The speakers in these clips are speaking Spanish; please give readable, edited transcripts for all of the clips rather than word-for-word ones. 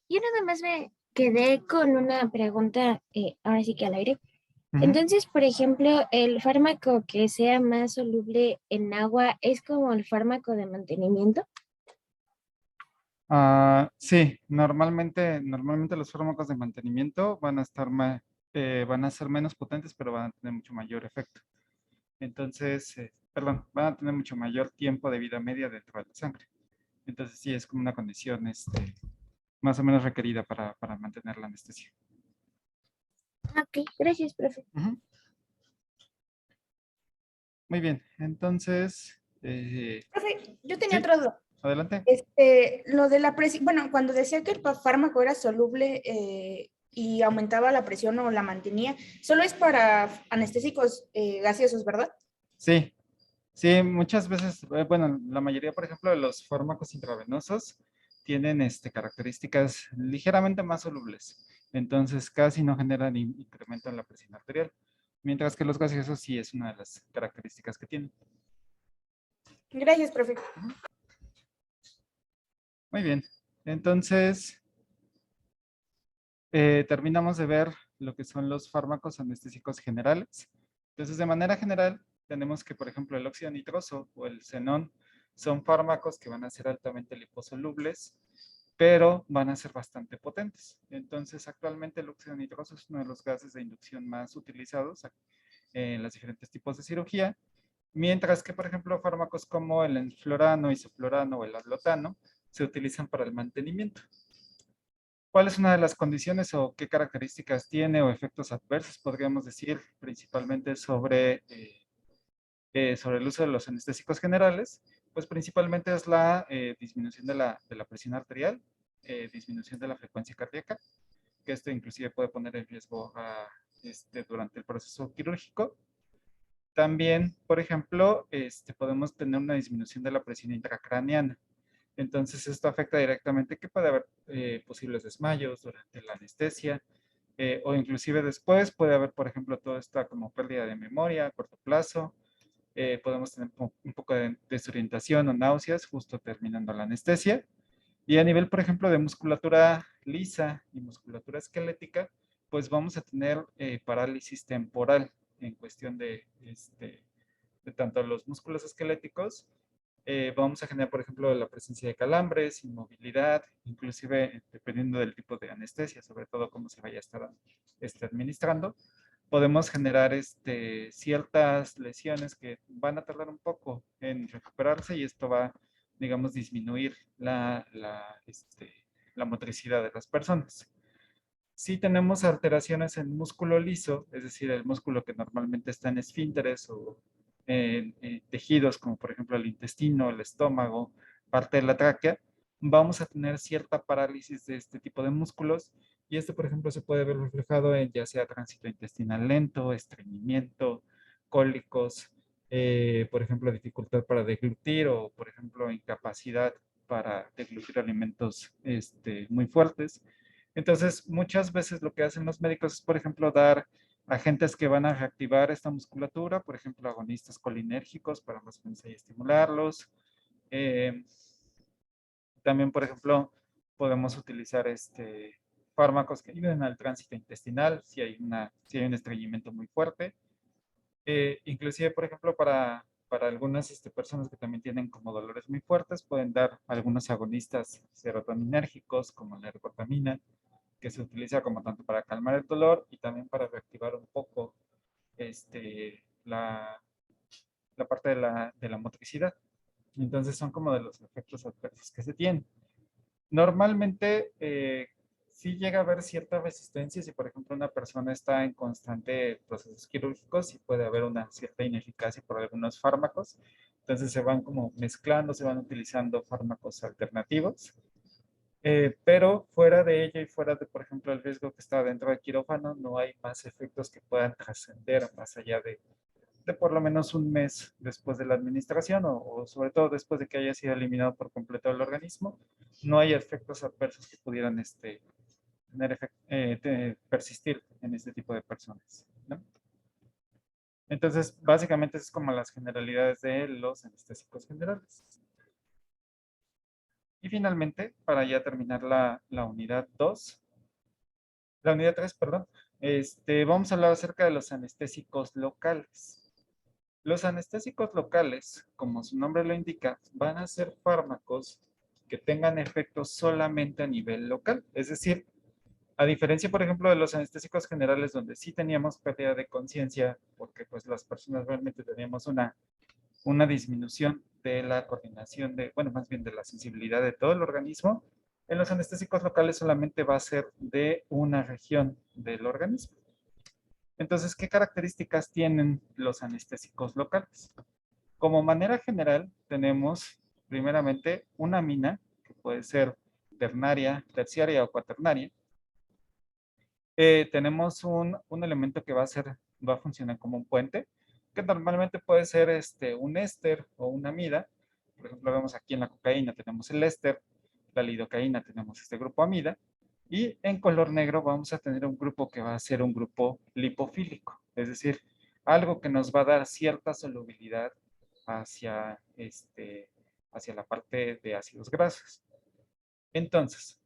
Yo nada más me quedé con una pregunta, ahora sí que al aire. Ujú. Entonces, por ejemplo, el fármaco que sea más soluble en agua es como el fármaco de mantenimiento. Sí, normalmente los fármacos de mantenimiento van a van a ser menos potentes, pero van a tener mucho mayor efecto. Entonces, perdón, van a tener mucho mayor tiempo de vida media dentro de la sangre. Entonces, sí, es como una condición, más o menos requerida para mantener la anestesia. Ah, ok, gracias, profe. Ujú. Muy bien, entonces, Profe, yo tenía sí, otra duda. adelante. Lo de la presión, bueno, cuando decía que el fármaco era soluble y aumentaba la presión o la mantenía, solo es para anestésicos gaseosos, ¿verdad? Sí, sí, muchas veces, bueno, la mayoría, por ejemplo, de los fármacos intravenosos tienen características ligeramente más solubles. Entonces, casi no generan incremento en la presión arterial. Mientras que los gaseosos sí es una de las características que tienen. Gracias, profe. Ujú. Muy bien. Entonces, terminamos de ver lo que son los fármacos anestésicos generales. Entonces, de manera general, tenemos que, por ejemplo, el óxido nitroso o el xenón son fármacos que van a ser altamente liposolubles, pero van a ser bastante potentes. Entonces, actualmente el óxido nitroso es uno de los gases de inducción más utilizados en los diferentes tipos de cirugía, mientras que, por ejemplo, fármacos como el enflorano, isoflorano o el alotano se utilizan para el mantenimiento. ¿Cuál es una de las condiciones o qué características tiene o efectos adversos, podríamos decir, principalmente sobre el uso de los anestésicos generales? Pues principalmente es la disminución de la presión arterial, disminución de la frecuencia cardíaca, que esto inclusive puede poner en riesgo durante el proceso quirúrgico. También, por ejemplo, podemos tener una disminución de la presión intracraneana. Entonces, esto afecta directamente que puede haber posibles desmayos durante la anestesia o inclusive después puede haber, por ejemplo, toda esta como pérdida de memoria a corto plazo. Podemos tener un poco de desorientación o náuseas justo terminando la anestesia. Y a nivel, por ejemplo, de musculatura lisa y musculatura esquelética, pues vamos a tener parálisis temporal en cuestión de tanto los músculos esqueléticos. Vamos a generar, por ejemplo, la presencia de calambres, inmovilidad, inclusive dependiendo del tipo de anestesia, sobre todo cómo se vaya a estar administrando, podemos generar ciertas lesiones que van a tardar un poco en recuperarse y esto va, digamos, disminuir la motricidad de las personas. Si tenemos alteraciones en músculo liso, es decir, el músculo que normalmente está en esfínteres o en tejidos como por ejemplo el intestino, el estómago, parte de la tráquea, vamos a tener cierta parálisis de este tipo de músculos y esto por ejemplo se puede ver reflejado en ya sea tránsito intestinal lento, estreñimiento, cólicos, por ejemplo dificultad para deglutir o por ejemplo incapacidad para deglutir alimentos muy fuertes. Entonces, muchas veces lo que hacen los médicos es, por ejemplo, dar agentes que van a reactivar esta musculatura, por ejemplo, agonistas colinérgicos para más o menos ahí estimularlos. Eh, También, por ejemplo, podemos utilizar fármacos que ayuden al tránsito intestinal si hay un estreñimiento muy fuerte. Inclusive, por ejemplo, para algunas personas que también tienen como dolores muy fuertes, pueden dar algunos agonistas serotoninérgicos como la ergotamina que se utiliza como tanto para calmar el dolor y también para reactivar un poco la parte de la motricidad. Entonces son como de los efectos adversos que se tienen. Normalmente sí llega a haber cierta resistencia si por ejemplo una persona está en constante procesos quirúrgicos y puede haber una cierta ineficacia por algunos fármacos. Entonces se van como mezclando, se van utilizando fármacos alternativos. Pero fuera de ello y fuera de, por ejemplo, el riesgo que está dentro del quirófano, no hay más efectos que puedan trascender más allá de por lo menos un mes después de la administración o sobre todo después de que haya sido eliminado por completo el organismo. No hay efectos adversos que pudieran persistir en este tipo de personas, ¿no? Entonces, básicamente es como las generalidades de los anestésicos generales. Y finalmente, para ya terminar la unidad 2, la unidad 3, perdón, vamos a hablar acerca de los anestésicos locales. Los anestésicos locales, como su nombre lo indica, van a ser fármacos que tengan efectos solamente a nivel local. Es decir, a diferencia, por ejemplo, de los anestésicos generales, donde sí teníamos pérdida de conciencia, porque pues las personas realmente teníamos una disminución de la coordinación de, bueno, más bien de la sensibilidad de todo el organismo, en los anestésicos locales solamente va a ser de una región del organismo. Entonces, ¿qué características tienen los anestésicos locales? Como manera general, tenemos primeramente una amina, que puede ser ternaria, terciaria o cuaternaria. Tenemos un elemento que va a funcionar como un puente, que normalmente puede ser un éster o una amida. Por ejemplo, vemos aquí en la cocaína tenemos el éster, la lidocaína tenemos este grupo amida, y en color negro vamos a tener un grupo que va a ser un grupo lipofílico, es decir, algo que nos va a dar cierta solubilidad hacia, hacia la parte de ácidos grasos. Entonces,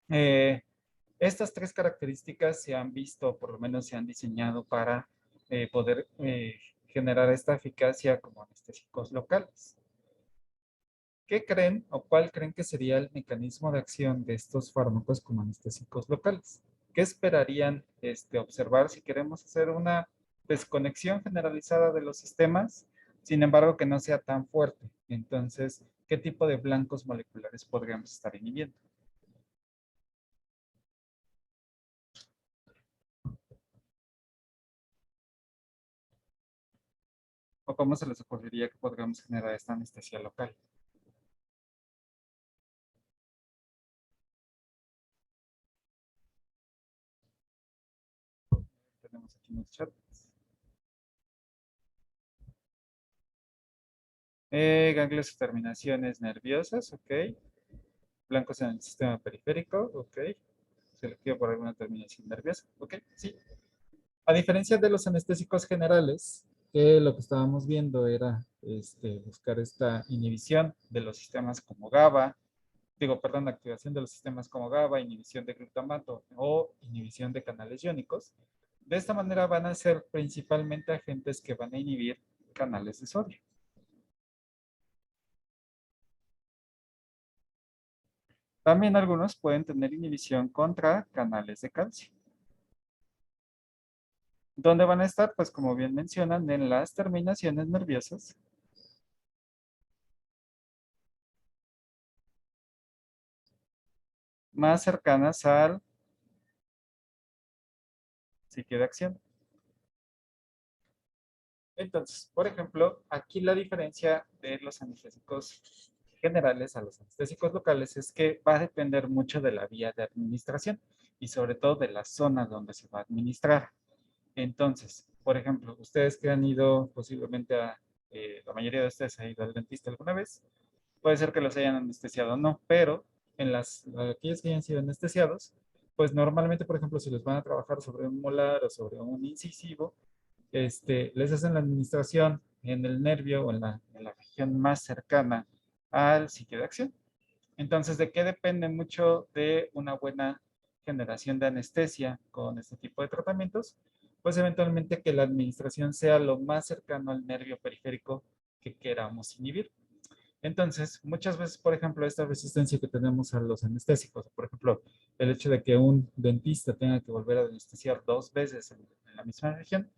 eh, estas tres características se han visto, por lo menos se han diseñado para poder generar esta eficacia como anestésicos locales. ¿Qué creen o cuál creen que sería el mecanismo de acción de estos fármacos como anestésicos locales? ¿Qué esperarían observar si queremos hacer una desconexión generalizada de los sistemas, sin embargo que no sea tan fuerte? Entonces, ¿qué tipo de blancos moleculares podríamos estar inhibiendo? ¿O cómo se les ocurriría que podríamos generar esta anestesia local? Tenemos aquí unos chats. Ganglios y terminaciones nerviosas, ok. Blancos en el sistema periférico, ok. Selectivo por alguna terminación nerviosa, ok, sí. A diferencia de los anestésicos generales, que lo que estábamos viendo era buscar esta inhibición de los sistemas como GABA, perdón, activación de los sistemas como GABA, inhibición de glutamato o inhibición de canales iónicos. De esta manera van a ser principalmente agentes que van a inhibir canales de sodio. También algunos pueden tener inhibición contra canales de calcio. ¿Dónde van a estar? Pues como bien mencionan, en las terminaciones nerviosas. Más cercanas al sitio de acción. Entonces, por ejemplo, aquí la diferencia de los anestésicos generales a los anestésicos locales es que va a depender mucho de la vía de administración y sobre todo de la zona donde se va a administrar. Entonces, por ejemplo, ustedes que han ido posiblemente la mayoría de ustedes ha ido al dentista alguna vez, puede ser que los hayan anestesiado o no, pero en aquellos que hayan sido anestesiados, pues normalmente, por ejemplo, si les van a trabajar sobre un molar o sobre un incisivo, les hacen la administración en el nervio o en la región más cercana al sitio de acción. Entonces, ¿de qué depende mucho de una buena generación de anestesia con este tipo de tratamientos? Pues eventualmente que la administración sea lo más cercano al nervio periférico que queramos inhibir. Entonces, muchas veces, por ejemplo, esta resistencia que tenemos a los anestésicos, por ejemplo, el hecho de que un dentista tenga que volver a anestesiar 2 veces en la misma región,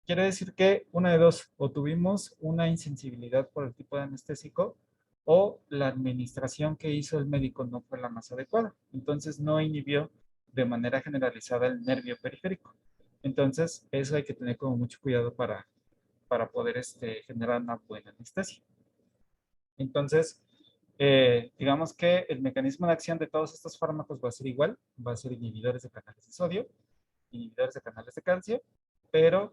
quiere decir que una de dos, o tuvimos una insensibilidad por el tipo de anestésico, o la administración que hizo el médico no fue la más adecuada. Entonces, no inhibió de manera generalizada el nervio periférico. Entonces, eso hay que tener como mucho cuidado para poder generar una buena anestesia. Entonces, digamos que el mecanismo de acción de todos estos fármacos va a ser igual, va a ser inhibidores de canales de sodio, inhibidores de canales de calcio, pero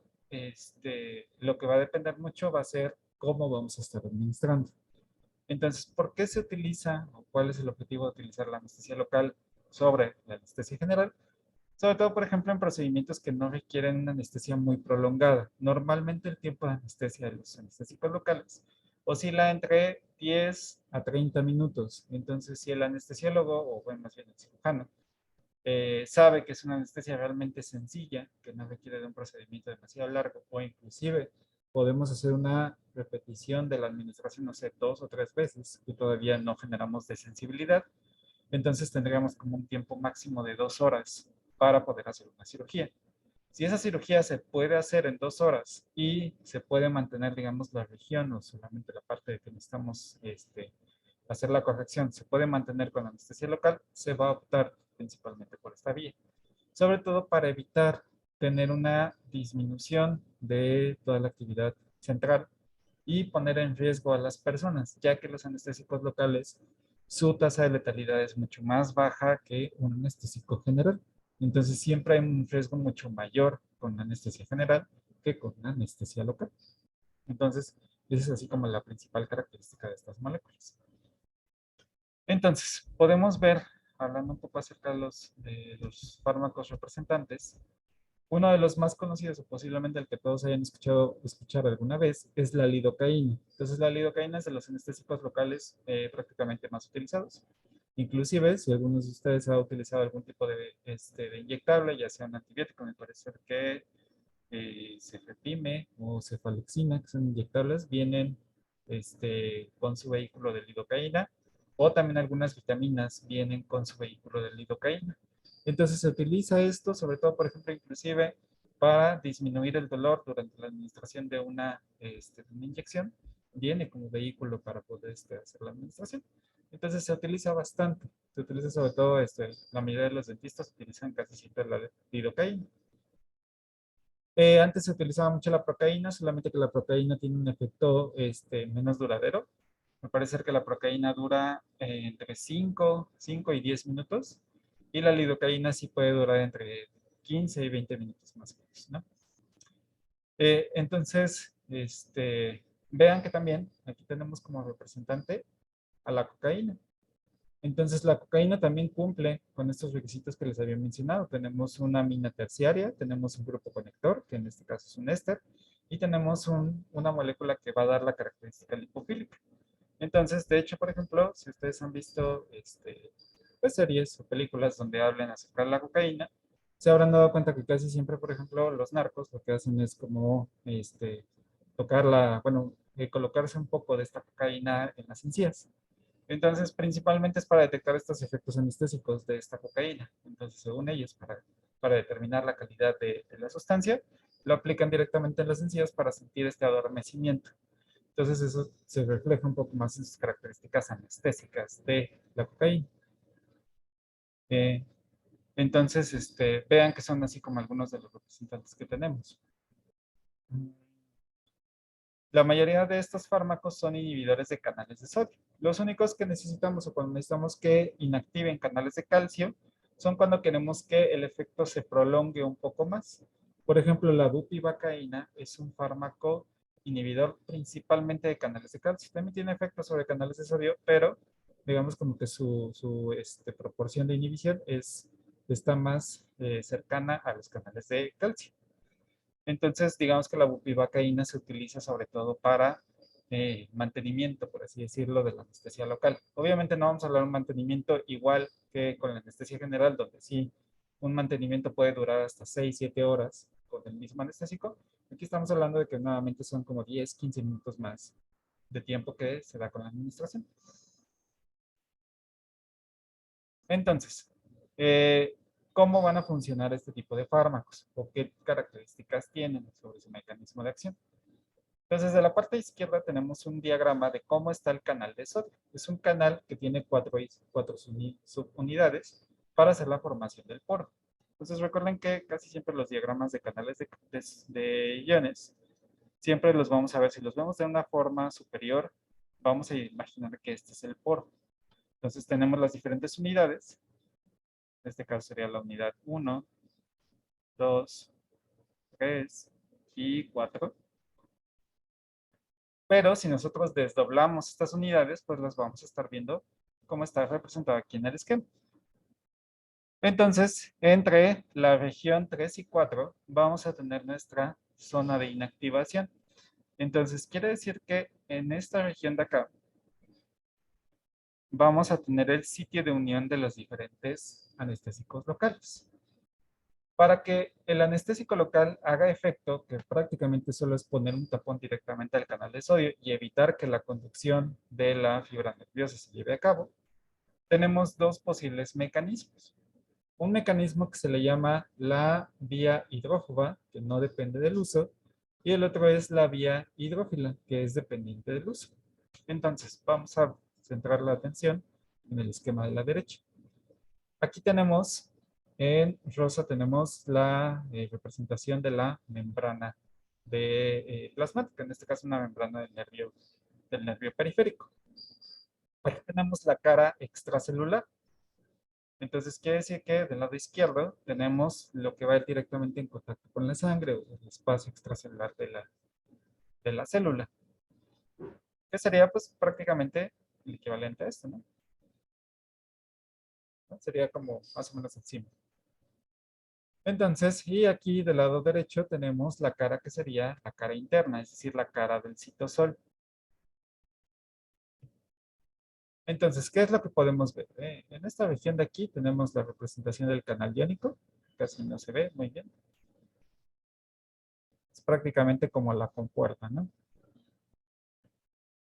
lo que va a depender mucho va a ser cómo vamos a estar administrando. Entonces, ¿por qué se utiliza o cuál es el objetivo de utilizar la anestesia local sobre la anestesia general? Sobre todo, por ejemplo, en procedimientos que no requieren una anestesia muy prolongada. Normalmente el tiempo de anestesia de los anestésicos locales oscila entre 10 a 30 minutos. Entonces, si el anestesiólogo, o bueno, más bien el cirujano, sabe que es una anestesia realmente sencilla, que no requiere de un procedimiento demasiado largo, o inclusive podemos hacer una repetición de la administración, no sé, 2 o 3 veces, y todavía no generamos desensibilidad, entonces tendríamos como un tiempo máximo de 2 horas para poder hacer una cirugía. Si esa cirugía se puede hacer en 2 horas y se puede mantener, digamos, la región o solamente la parte de que necesitamos hacer la corrección, se puede mantener con anestesia local, se va a optar principalmente por esta vía. Sobre todo para evitar tener una disminución de toda la actividad central y poner en riesgo a las personas, ya que los anestésicos locales, su tasa de letalidad es mucho más baja que un anestésico general. Entonces siempre hay un riesgo mucho mayor con anestesia general que con anestesia local. Entonces, esa es así como la principal característica de estas moléculas. Entonces, podemos ver, hablando un poco acerca de los fármacos representantes, uno de los más conocidos, o posiblemente el que todos hayan escuchar alguna vez, es la lidocaína. Entonces, la lidocaína es de los anestésicos locales prácticamente más utilizados. Inclusive, si algunos de ustedes han utilizado algún tipo de inyectable, ya sea un antibiótico, me parece que cefepime o cefalexina, que son inyectables, vienen con su vehículo de lidocaína, o también algunas vitaminas vienen con su vehículo de lidocaína. Entonces se utiliza esto, sobre todo, por ejemplo, inclusive para disminuir el dolor durante la administración de una inyección. Viene como vehículo para poder hacer la administración. Entonces se utiliza bastante. Se utiliza sobre todo, la mayoría de los dentistas utilizan casi siempre la lidocaína. Antes se utilizaba mucho la procaína, solamente que la procaína tiene un efecto menos duradero. Me parece que la procaína dura entre 5 y 10 minutos y la lidocaína sí puede durar entre 15 y 20 minutos más o menos, ¿no? Entonces, vean que también aquí tenemos como representante a la cocaína. Entonces, la cocaína también cumple con estos requisitos que les había mencionado. Tenemos una amina terciaria, tenemos un grupo conector, que en este caso es un éster, y tenemos una molécula que va a dar la característica lipofílica. Entonces, de hecho, por ejemplo, si ustedes han visto pues, series o películas donde hablan acerca de la cocaína, se habrán dado cuenta que casi siempre, por ejemplo, los narcos lo que hacen es como tocarla, bueno, colocarse un poco de esta cocaína en las encías. Entonces, principalmente es para detectar estos efectos anestésicos de esta cocaína. Entonces, según ellos, para determinar la calidad de la sustancia, lo aplican directamente en las encías para sentir este adormecimiento. Entonces, eso se refleja un poco más en sus características anestésicas de la cocaína. Entonces, vean que son así como algunos de los representantes que tenemos. La mayoría de estos fármacos son inhibidores de canales de sodio. Los únicos que necesitamos o cuando necesitamos que inactiven canales de calcio son cuando queremos que el efecto se prolongue un poco más. Por ejemplo, la bupivacaína es un fármaco inhibidor principalmente de canales de calcio. También tiene efectos sobre canales de sodio, pero digamos como que su proporción de inhibición está más cercana a los canales de calcio. Entonces, digamos que la bupivacaína se utiliza sobre todo para mantenimiento, por así decirlo, de la anestesia local. Obviamente no vamos a hablar de un mantenimiento igual que con la anestesia general, donde sí un mantenimiento puede durar hasta 6, 7 horas con el mismo anestésico. Aquí estamos hablando de que nuevamente son como 10, 15 minutos más de tiempo que se da con la administración. Entonces, ¿cómo van a funcionar este tipo de fármacos? ¿O qué características tienen sobre su mecanismo de acción? Entonces, de la parte izquierda tenemos un diagrama de cómo está el canal de sodio. Es un canal que tiene cuatro subunidades para hacer la formación del poro. Entonces, recuerden que casi siempre los diagramas de canales de iones, siempre los vamos a ver. Si los vemos de una forma superior, vamos a imaginar que este es el poro. Entonces, tenemos las diferentes unidades. En este caso sería la unidad 1, 2, 3 y 4. Pero si nosotros desdoblamos estas unidades, pues las vamos a estar viendo cómo está representado aquí en el esquema. Entonces, entre la región 3 y 4 vamos a tener nuestra zona de inactivación. Entonces, quiere decir que en esta región de acá vamos a tener el sitio de unión de los diferentes anestésicos locales. Para que el anestésico local haga efecto, que prácticamente solo es poner un tapón directamente al canal de sodio y evitar que la conducción de la fibra nerviosa se lleve a cabo, tenemos dos posibles mecanismos. Un mecanismo que se le llama la vía hidrófoba, que no depende del uso, y el otro es la vía hidrófila, que es dependiente del uso. Entonces, vamos a centrar la atención en el esquema de la derecha. Aquí tenemos, en rosa tenemos la representación de la membrana plasmática, en este caso una membrana del nervio periférico. Aquí tenemos la cara extracelular. Entonces quiere decir que del lado izquierdo tenemos lo que va directamente en contacto con la sangre o el espacio extracelular de la célula, que sería pues prácticamente el equivalente a esto, ¿no? Sería como más o menos encima. Entonces, y aquí del lado derecho tenemos la cara que sería la cara interna, es decir, la cara del citosol. Entonces, ¿qué es lo que podemos ver? En esta región de aquí tenemos la representación del canal iónico, casi no se ve muy bien. Es prácticamente como la compuerta, ¿no?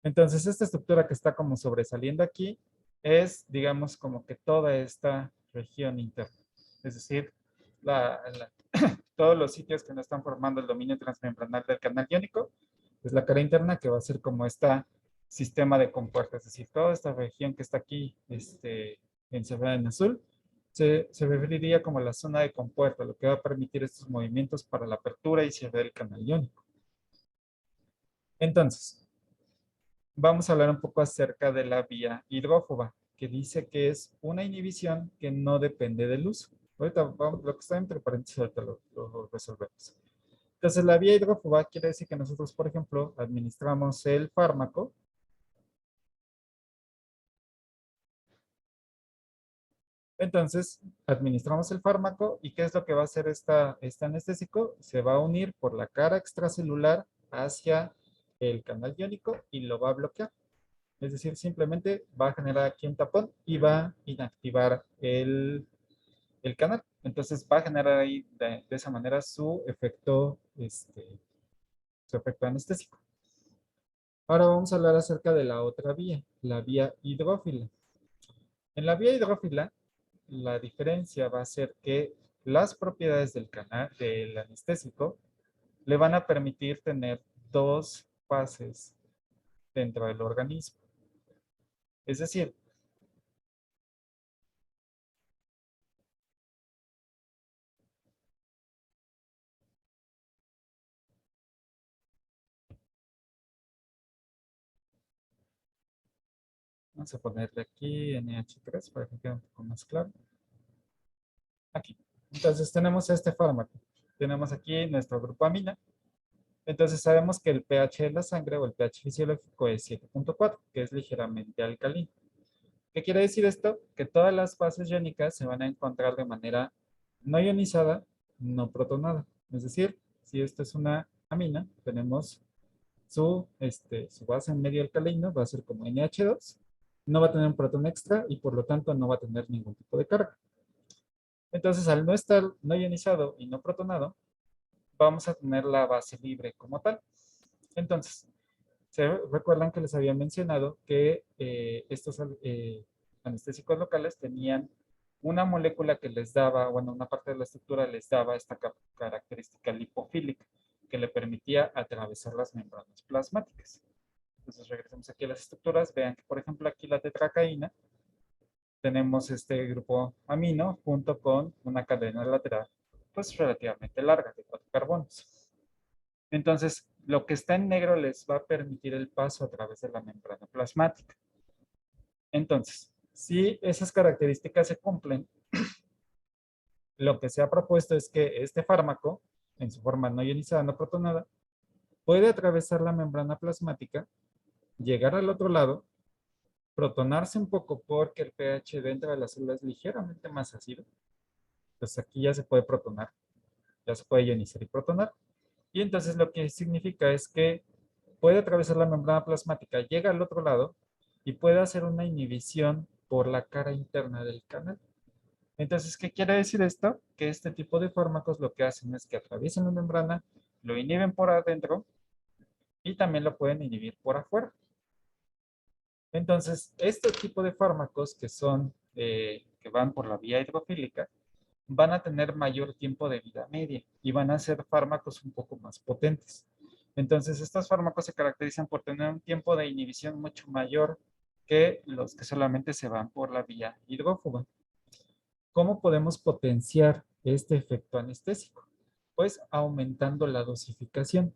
Entonces, esta estructura que está como sobresaliendo aquí es, digamos, como que toda esta región interna. Es decir, todos los sitios que no están formando el dominio transmembranal del canal iónico, es la cara interna que va a ser como este sistema de compuerta. Es decir, toda esta región que está aquí encerrada en azul, se referiría como la zona de compuerta, lo que va a permitir estos movimientos para la apertura y cierre del canal iónico. Entonces, vamos a hablar un poco acerca de la vía hidrófoba, que dice que es una inhibición que no depende del uso. Ahorita lo que está entre paréntesis, ahorita lo resolvemos. Entonces, la vía hidrófoba quiere decir que nosotros, por ejemplo, administramos el fármaco. Entonces, administramos el fármaco y ¿qué es lo que va a hacer este anestésico? Se va a unir por la cara extracelular hacia el canal iónico y lo va a bloquear. Es decir, simplemente va a generar aquí un tapón y va a inactivar el canal. Entonces va a generar ahí de esa manera su efecto anestésico. Ahora vamos a hablar acerca de la otra vía, la vía hidrófila. En la vía hidrófila, la diferencia va a ser que las propiedades del canal, del anestésico, le van a permitir tener dos fases dentro del organismo. Es decir, vamos a ponerle aquí NH3 para que quede un poco más claro. Aquí. Entonces tenemos este fármaco. Tenemos aquí nuestro grupo amina. Entonces sabemos que el pH de la sangre o el pH fisiológico es 7.4, que es ligeramente alcalino. ¿Qué quiere decir esto? Que todas las bases iónicas se van a encontrar de manera no ionizada, no protonada. Es decir, si esto es una amina, tenemos su base en medio alcalino, va a ser como NH2, no va a tener un protón extra y por lo tanto no va a tener ningún tipo de carga. Entonces, al no estar no ionizado y no protonado, vamos a tener la base libre como tal. Entonces, recuerdan que les había mencionado que estos anestésicos locales tenían una molécula que les daba, bueno, una parte de la estructura les daba esta característica lipofílica que le permitía atravesar las membranas plasmáticas. Entonces, regresemos aquí a las estructuras. Vean que, por ejemplo, aquí la tetracaína, tenemos este grupo amino junto con una cadena lateral, pues relativamente larga, de 4 carbonos. Entonces, lo que está en negro les va a permitir el paso a través de la membrana plasmática. Entonces, si esas características se cumplen, lo que se ha propuesto es que este fármaco, en su forma no ionizada, no protonada, puede atravesar la membrana plasmática, llegar al otro lado, protonarse un poco porque el pH dentro de la célula es ligeramente más ácido. Entonces aquí ya se puede protonar, ya se puede ionizar y protonar. Y entonces lo que significa es que puede atravesar la membrana plasmática, llega al otro lado y puede hacer una inhibición por la cara interna del canal. Entonces, ¿qué quiere decir esto? Que este tipo de fármacos lo que hacen es que atraviesan la membrana, lo inhiben por adentro y también lo pueden inhibir por afuera. Entonces, este tipo de fármacos que son, que van por la vía hidrofílica, van a tener mayor tiempo de vida media y van a ser fármacos un poco más potentes. Entonces, estos fármacos se caracterizan por tener un tiempo de inhibición mucho mayor que los que solamente se van por la vía hidrófuga. ¿Cómo podemos potenciar este efecto anestésico? Pues aumentando la dosificación.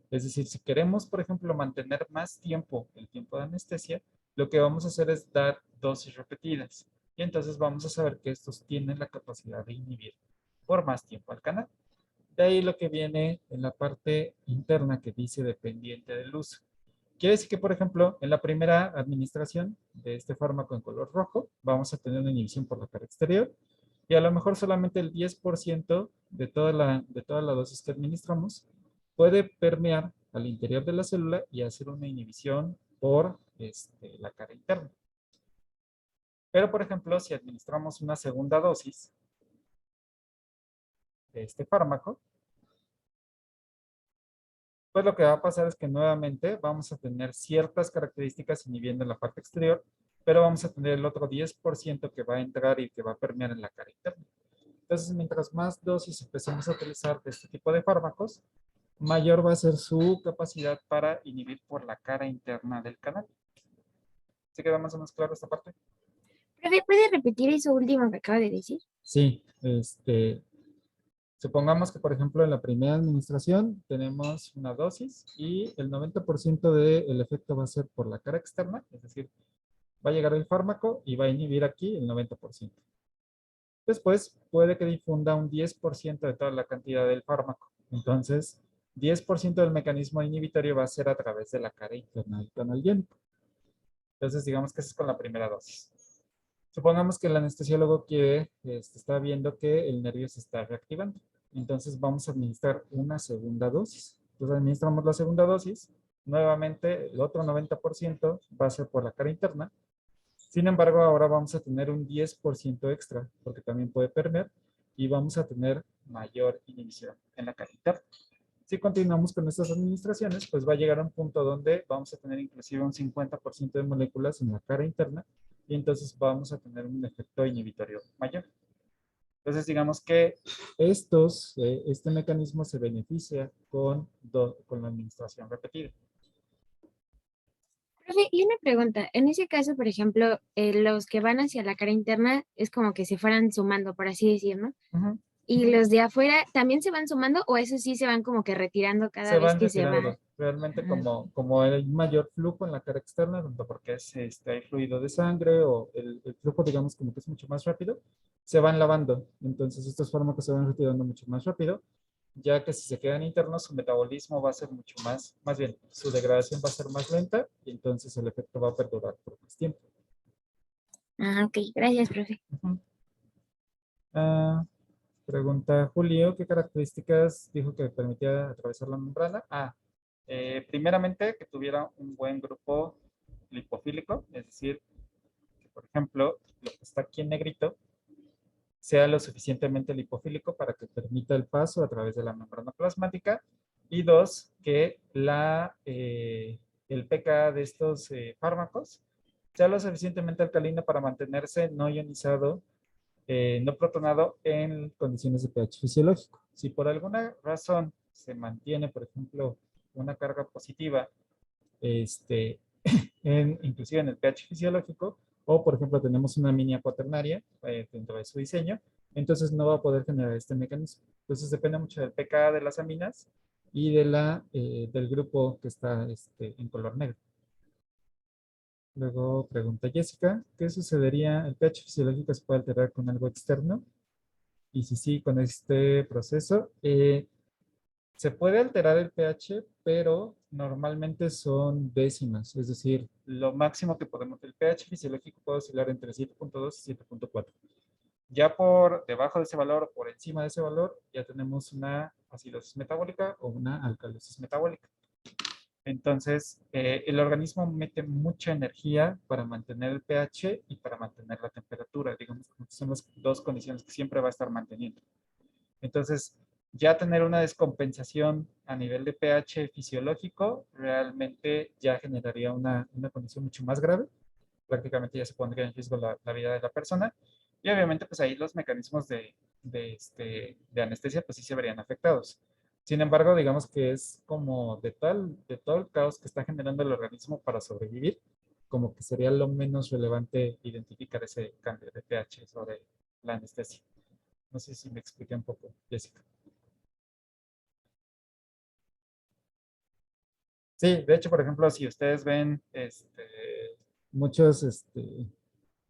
Es decir, si queremos, por ejemplo, mantener más tiempo el tiempo de anestesia, lo que vamos a hacer es dar dosis repetidas. Y entonces vamos a saber que estos tienen la capacidad de inhibir por más tiempo al canal. De ahí lo que viene en la parte interna que dice dependiente del uso. Quiere decir que, por ejemplo, en la primera administración de este fármaco en color rojo, vamos a tener una inhibición por la cara exterior y a lo mejor solamente el 10% de toda la dosis que administramos puede permear al interior de la célula y hacer una inhibición por la cara interna. Pero, por ejemplo, si administramos una segunda dosis de este fármaco, pues lo que va a pasar es que nuevamente vamos a tener ciertas características inhibiendo en la parte exterior, pero vamos a tener el otro 10% que va a entrar y que va a permear en la cara interna. Entonces, mientras más dosis empecemos a utilizar de este tipo de fármacos, mayor va a ser su capacidad para inhibir por la cara interna del canal. ¿Se queda más o menos claro esta parte? Profe, ¿puede repetir eso último que acaba de decir? Sí, supongamos que, por ejemplo, en la primera administración tenemos una dosis y el 90% del efecto va a ser por la cara externa, es decir, va a llegar el fármaco y va a inhibir aquí el 90%. Después puede que difunda un 10% de toda la cantidad del fármaco. Entonces, 10% del mecanismo inhibitorio va a ser a través de la cara interna del canal iónico. Entonces, digamos que eso es con la primera dosis. Supongamos que el anestesiólogo está viendo que el nervio se está reactivando. Entonces vamos a administrar una segunda dosis. Entonces administramos la segunda dosis. Nuevamente el otro 90% va a ser por la cara interna. Sin embargo, ahora vamos a tener un 10% extra, porque también puede permear, y vamos a tener mayor inhibición en la cara interna. Si continuamos con estas administraciones, pues va a llegar a un punto donde vamos a tener inclusive un 50% de moléculas en la cara interna y entonces vamos a tener un efecto inhibitorio mayor. Entonces, digamos que este mecanismo se beneficia con la administración repetida. Profe, y una pregunta, en ese caso, por ejemplo, los que van hacia la cara interna es como que se fueran sumando, por así decirlo, ¿no? Ujú. ¿Y los de afuera también se van sumando o eso sí se van como que retirando cada Se vez van que se retirando. va? Realmente Ah, como hay mayor flujo en la cara externa, tanto porque hay fluido de sangre o el flujo, digamos, como que es mucho más rápido, se van lavando. Entonces estos fármacos se van retirando mucho más rápido, ya que si se quedan internos, su metabolismo va a ser mucho más bien, su degradación va a ser más lenta y entonces el efecto va a perdurar por más tiempo. ok, gracias, profe. Ujú. Ah, pregunta Julio, ¿qué características dijo que permitía atravesar la membrana? Primeramente, que tuviera un buen grupo lipofílico, es decir, que por ejemplo, lo que está aquí en negrito, sea lo suficientemente lipofílico para que permita el paso a través de la membrana plasmática. Y dos, que el pK de estos fármacos sea lo suficientemente alcalino para mantenerse no ionizado, no protonado en condiciones de pH fisiológico. Si por alguna razón se mantiene, por ejemplo, una carga positiva, inclusive en el pH fisiológico, o por ejemplo tenemos una aminia cuaternaria dentro de su diseño, entonces no va a poder generar este mecanismo. Entonces depende mucho del pK de las aminas y del grupo que está en color negro. Luego pregunta Jessica, ¿qué sucedería? ¿El pH fisiológico se puede alterar con algo externo? Y si sí, con este proceso, se puede alterar el pH, pero normalmente son décimas, es decir, lo máximo que podemos, el pH fisiológico puede oscilar entre 7.2 y 7.4. Ya por debajo de ese valor o por encima de ese valor, ya tenemos una acidosis metabólica o una alcalosis metabólica. Entonces, el organismo mete mucha energía para mantener el pH y para mantener la temperatura. Digamos que son las dos condiciones que siempre va a estar manteniendo. Entonces, ya tener una descompensación a nivel de pH fisiológico realmente ya generaría una condición mucho más grave. Prácticamente ya se pondría en riesgo la vida de la persona. Y obviamente, pues ahí los mecanismos de anestesia, pues sí se verían afectados. Sin embargo, digamos que es como de todo el caos que está generando el organismo para sobrevivir, como que sería lo menos relevante identificar ese cambio de pH sobre la anestesia. No sé si me expliqué un poco, Jessica. Sí, de hecho, por ejemplo, si ustedes ven muchos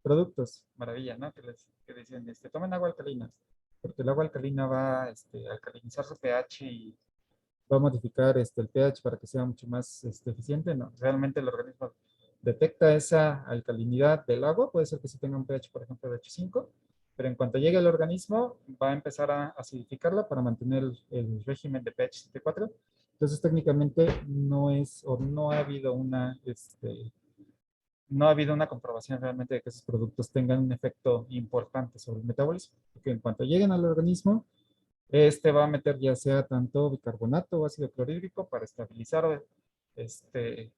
productos, maravilla, ¿no? Que dicen, tomen agua alcalina, porque el agua alcalina va a alcalinizar su pH y va a modificar el pH para que sea mucho más eficiente. No, realmente el organismo detecta esa alcalinidad del agua, puede ser que sí tenga un pH, por ejemplo, de 8,5, pero en cuanto llegue al organismo va a empezar a acidificarla para mantener el régimen de pH 7,4. Entonces técnicamente no es o no ha habido una comprobación realmente de que esos productos tengan un efecto importante sobre el metabolismo, porque en cuanto lleguen al organismo, va a meter ya sea tanto bicarbonato o ácido clorhídrico para estabilizar, este,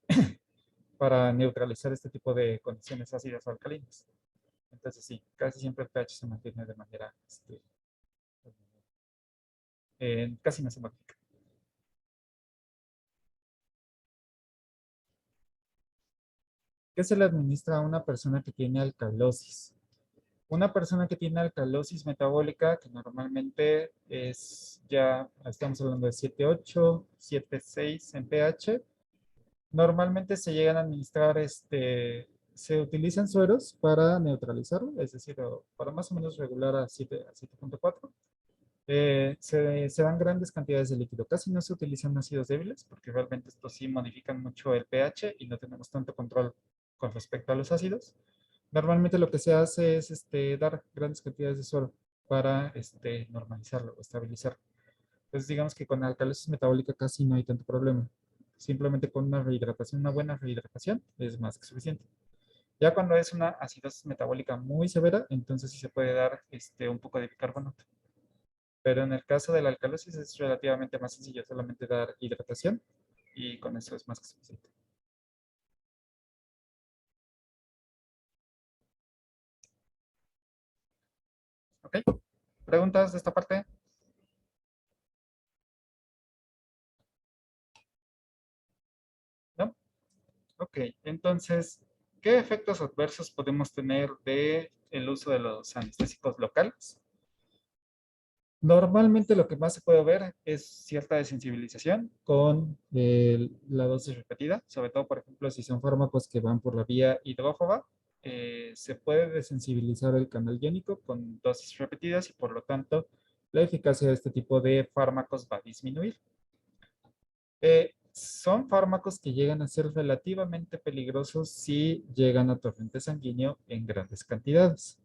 para neutralizar este tipo de condiciones ácidas o alcalinas. Entonces sí, casi siempre el pH se mantiene de manera, casi no se modifica. ¿Qué se le administra a una persona que tiene alcalosis? Una persona que tiene alcalosis metabólica, que normalmente es ya, estamos hablando de 7,8, 7,6 en pH, normalmente se llegan a administrar, se utilizan sueros para neutralizarlo, es decir, para más o menos regular a 7, a 7,4. Se dan grandes cantidades de líquido. Casi no se utilizan ácidos débiles porque realmente estos sí modifican mucho el pH y no tenemos tanto control con respecto a los ácidos. Normalmente lo que se hace es dar grandes cantidades de suero para normalizarlo o estabilizarlo. Entonces digamos que con alcalosis metabólica casi no hay tanto problema. Simplemente con una rehidratación, una buena rehidratación es más que suficiente. Ya cuando es una acidosis metabólica muy severa, entonces sí se puede dar un poco de bicarbonato. Pero en el caso de la alcalosis es relativamente más sencillo, solamente dar hidratación y con eso es más que suficiente. ¿Ok? ¿Preguntas de esta parte? ¿No? Ok, entonces, ¿qué efectos adversos podemos tener de el uso de los anestésicos locales? Normalmente lo que más se puede ver es cierta desensibilización con la dosis repetida, sobre todo, por ejemplo, si son fármacos que van por la vía hidrófoba, se puede desensibilizar el canal iónico con dosis repetidas y por lo tanto la eficacia de este tipo de fármacos va a disminuir. Son fármacos que llegan a ser relativamente peligrosos si llegan a torrente sanguíneo en grandes cantidades.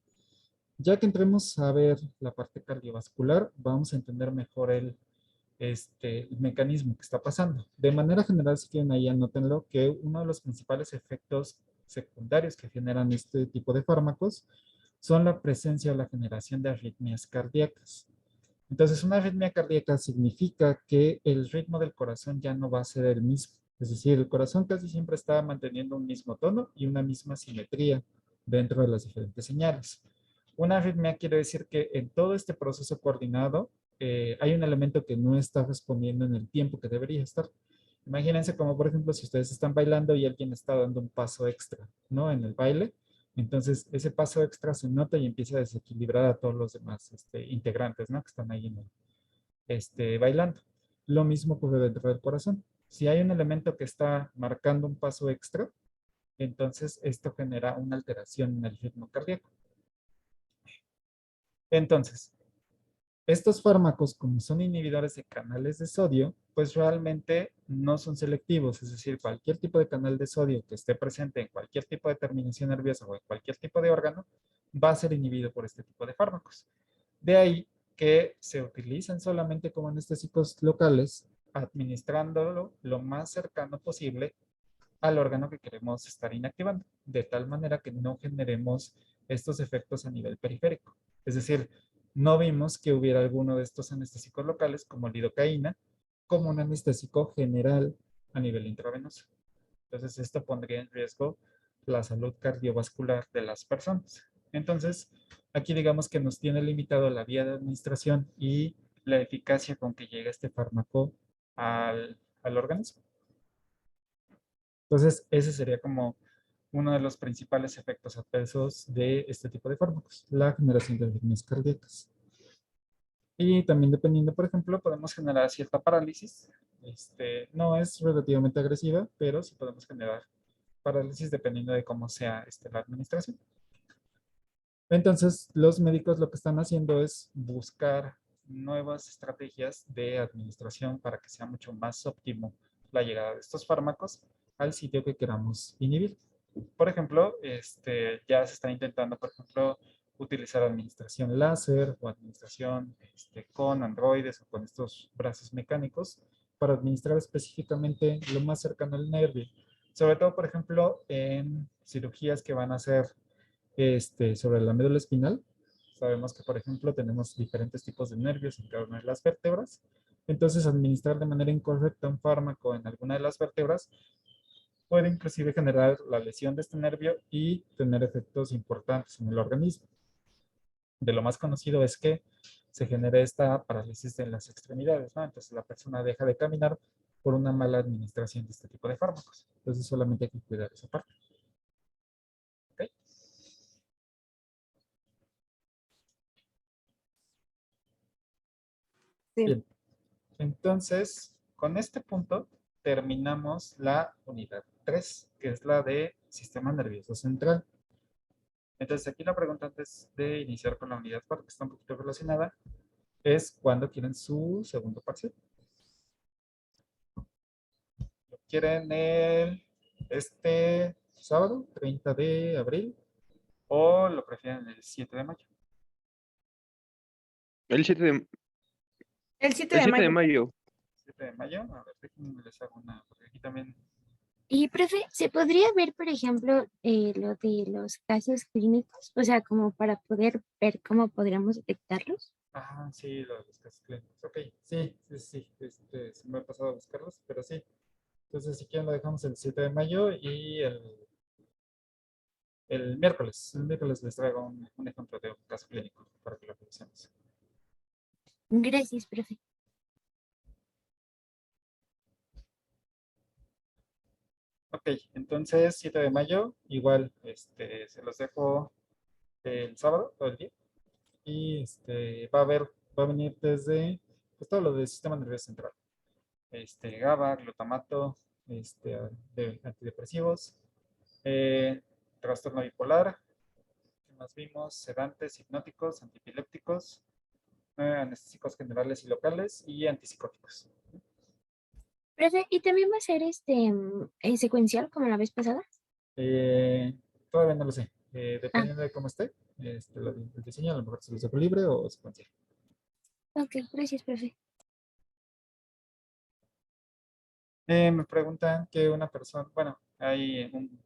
Ya que entremos a ver la parte cardiovascular, vamos a entender mejor el mecanismo que está pasando. De manera general, si quieren ahí anótenlo, que uno de los principales efectos secundarios que generan este tipo de fármacos son la presencia o la generación de arritmias cardíacas. Entonces, una arritmia cardíaca significa que el ritmo del corazón ya no va a ser el mismo. Es decir, el corazón casi siempre está manteniendo un mismo tono y una misma simetría dentro de las diferentes señales. Una arritmia quiere decir que en todo este proceso coordinado hay un elemento que no está respondiendo en el tiempo que debería estar. Imagínense como, por ejemplo, si ustedes están bailando y alguien está dando un paso extra, ¿no? En el baile. Entonces, ese paso extra se nota y empieza a desequilibrar a todos los demás integrantes, ¿no? Que están ahí bailando. Lo mismo ocurre dentro del corazón. Si hay un elemento que está marcando un paso extra, entonces esto genera una alteración en el ritmo cardíaco. Entonces, estos fármacos, como son inhibidores de canales de sodio, pues realmente no son selectivos, es decir, cualquier tipo de canal de sodio que esté presente en cualquier tipo de terminación nerviosa o en cualquier tipo de órgano, va a ser inhibido por este tipo de fármacos. De ahí que se utilizan solamente como anestésicos locales administrándolo lo más cercano posible al órgano que queremos estar inactivando, de tal manera que no generemos estos efectos a nivel periférico. Es decir, no vimos que hubiera alguno de estos anestésicos locales, como lidocaína, como un anestésico general a nivel intravenoso. Entonces, esto pondría en riesgo la salud cardiovascular de las personas. Entonces, aquí digamos que nos tiene limitado la vía de administración y la eficacia con que llega este fármaco al organismo. Entonces, ese sería como uno de los principales efectos adversos de este tipo de fármacos, la generación de arritmias cardíacas. Y también dependiendo, por ejemplo, podemos generar cierta parálisis. No es relativamente agresiva, pero sí podemos generar parálisis dependiendo de cómo sea la administración. Entonces, los médicos lo que están haciendo es buscar nuevas estrategias de administración para que sea mucho más óptimo la llegada de estos fármacos al sitio que queramos inhibir. Por ejemplo, ya se está intentando, por ejemplo, utilizar administración láser o administración con androides o con estos brazos mecánicos para administrar específicamente lo más cercano al nervio. Sobre todo, por ejemplo, en cirugías que van a ser sobre la médula espinal. Sabemos que, por ejemplo, tenemos diferentes tipos de nervios en cada una de las vértebras. Entonces, administrar de manera incorrecta un fármaco en alguna de las vértebras puede inclusive generar la lesión de este nervio y tener efectos importantes en el organismo. De lo más conocido es que se genera esta parálisis de las extremidades, ¿no? Entonces la persona deja de caminar por una mala administración de este tipo de fármacos. Entonces solamente hay que cuidar esa parte. ¿Ok? Sí. Bien. Entonces, con este punto terminamos la unidad 3, que es la de sistema nervioso central. Entonces, aquí la pregunta antes de iniciar con la unidad 4, que está un poquito relacionada, es ¿cuándo quieren su segundo parcial? ¿Lo quieren este sábado, 30 de abril, o lo prefieren el 7 de mayo? El 7 de, El 7 el de 7 de mayo. mayo. 7 de mayo, a ver, déjenme les hago una, porque aquí también. Y, profe, ¿se podría ver, por ejemplo, lo de los casos clínicos? O sea, como para poder ver cómo podríamos detectarlos. Ah, sí, los casos clínicos. Ok, sí, sí, sí. Se me ha pasado a buscarlos, pero sí. Entonces, si quieren, lo dejamos el 7 de mayo y el miércoles. El miércoles les traigo un ejemplo de un caso clínico para que lo revisemos. Gracias, profe. Ok, entonces 7 de mayo, igual se los dejo el sábado, todo el día. Y va a venir desde pues, todo lo del sistema nervioso central. GABA, glutamato, de antidepresivos, trastorno bipolar, ¿qué más vimos? Sedantes, hipnóticos, antipilépticos, anestésicos generales y locales y antipsicóticos. Profe, ¿y también va a ser secuencial como la vez pasada? Eh, Todavía no lo sé. Ah, Dependiendo de cómo esté, el diseño a lo mejor se los dejo libre o secuencial. ok, gracias, profe. Me preguntan que una persona, bueno, hay un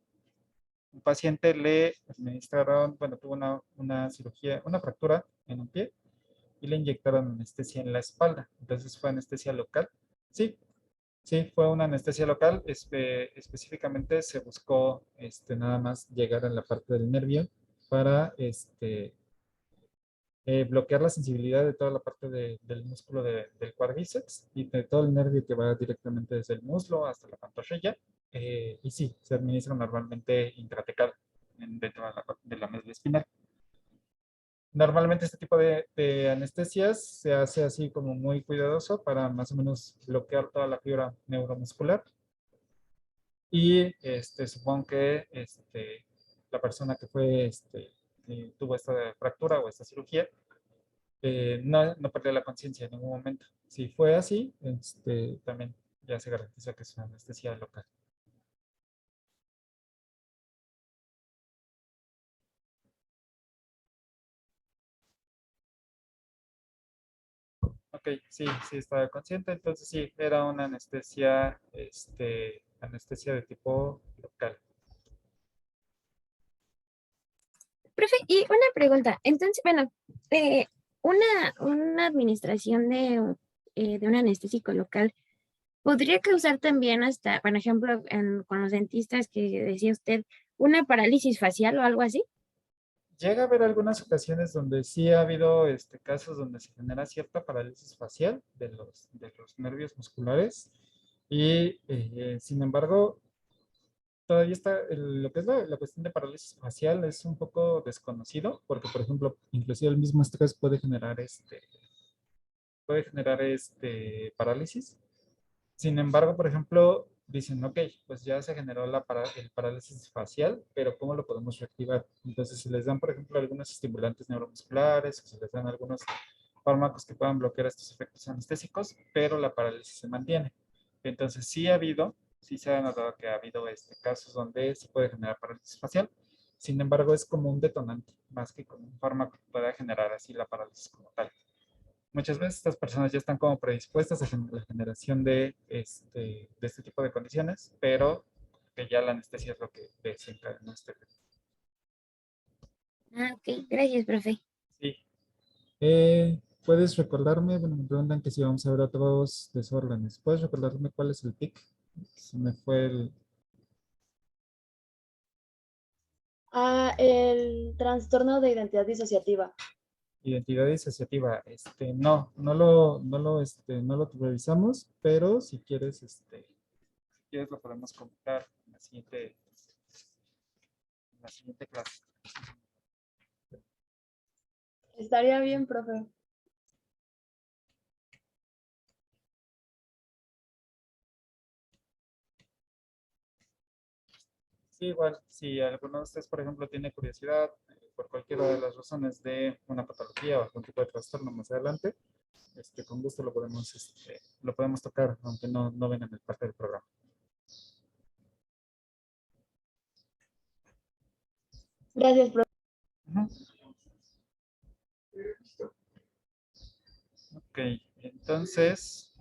paciente le administraron, bueno, tuvo una cirugía, una fractura en un pie y le inyectaron anestesia en la espalda. Entonces fue anestesia local. Sí, sí, fue una anestesia local. Específicamente se buscó nada más llegar a la parte del nervio para bloquear la sensibilidad de toda la parte del músculo del cuádriceps y de todo el nervio que va directamente desde el muslo hasta la pantorrilla. Y sí, se administra normalmente intratecal dentro de la médula espinal. Normalmente este tipo de anestesias se hace así como muy cuidadoso para más o menos bloquear toda la fibra neuromuscular. Y supongo que la persona que que tuvo esta fractura o esta cirugía no perdió la conciencia en ningún momento. Si fue así, también ya se garantiza que es una anestesia local. Ok, sí, sí estaba consciente. Entonces sí, era una anestesia, anestesia de tipo local. Profe, y una pregunta. Entonces, bueno, eh, una administración de un anestésico local podría causar también hasta, por ejemplo, con los dentistas que decía usted, una parálisis facial o algo así. Llega a haber algunas ocasiones donde sí ha habido casos donde se genera cierta parálisis facial de los nervios musculares y sin embargo todavía está lo que es la cuestión de parálisis facial es un poco desconocido porque por ejemplo inclusive el mismo estrés puede generar parálisis. Sin embargo, por ejemplo, dicen, ok, pues ya se generó el parálisis facial, pero ¿cómo lo podemos reactivar? Entonces, se les dan, por ejemplo, algunos estimulantes neuromusculares, o se les dan algunos fármacos que puedan bloquear estos efectos anestésicos, pero la parálisis se mantiene. Entonces, sí se ha notado que ha habido casos donde se puede generar parálisis facial. Sin embargo, es como un detonante, más que como un fármaco que pueda generar así la parálisis como tal. Muchas veces estas personas ya están como predispuestas a la generación de este tipo de condiciones, pero que ya la anestesia es lo que desencadena este efecto. Ah, ok, gracias, profe. Sí. ¿Puedes recordarme? Bueno, me preguntan que si vamos a ver otros desórdenes. ¿Puedes recordarme cuál es el TIC? Se me fue el... El trastorno de identidad disociativa. Identidad disociativa. No lo revisamos, pero si quieres, lo podemos comentar en la siguiente clase. Estaría bien, profe. Sí, igual, si alguno de ustedes, por ejemplo, tiene curiosidad por cualquiera de las razones de una patología o algún tipo de trastorno más adelante, con gusto lo podemos tocar, aunque no venga en el parte del programa. Gracias, profe. Ujú. Ok, entonces,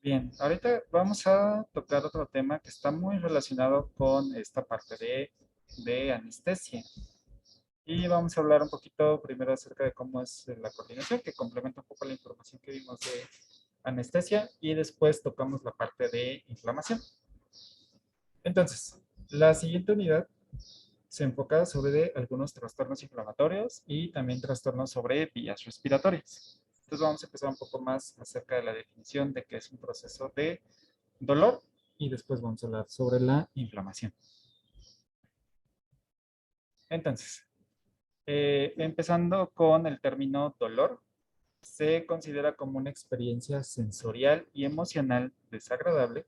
bien, ahorita vamos a tocar otro tema que está muy relacionado con esta parte de anestesia. Y vamos a hablar un poquito primero acerca de cómo es la coordinación, que complementa un poco la información que vimos de anestesia, y después tocamos la parte de inflamación. Entonces, la siguiente unidad se enfoca sobre algunos trastornos inflamatorios y también trastornos sobre vías respiratorias. Entonces vamos a empezar un poco más acerca de la definición de qué es un proceso de dolor y después vamos a hablar sobre la inflamación. Entonces, empezando con el término dolor, se considera como una experiencia sensorial y emocional desagradable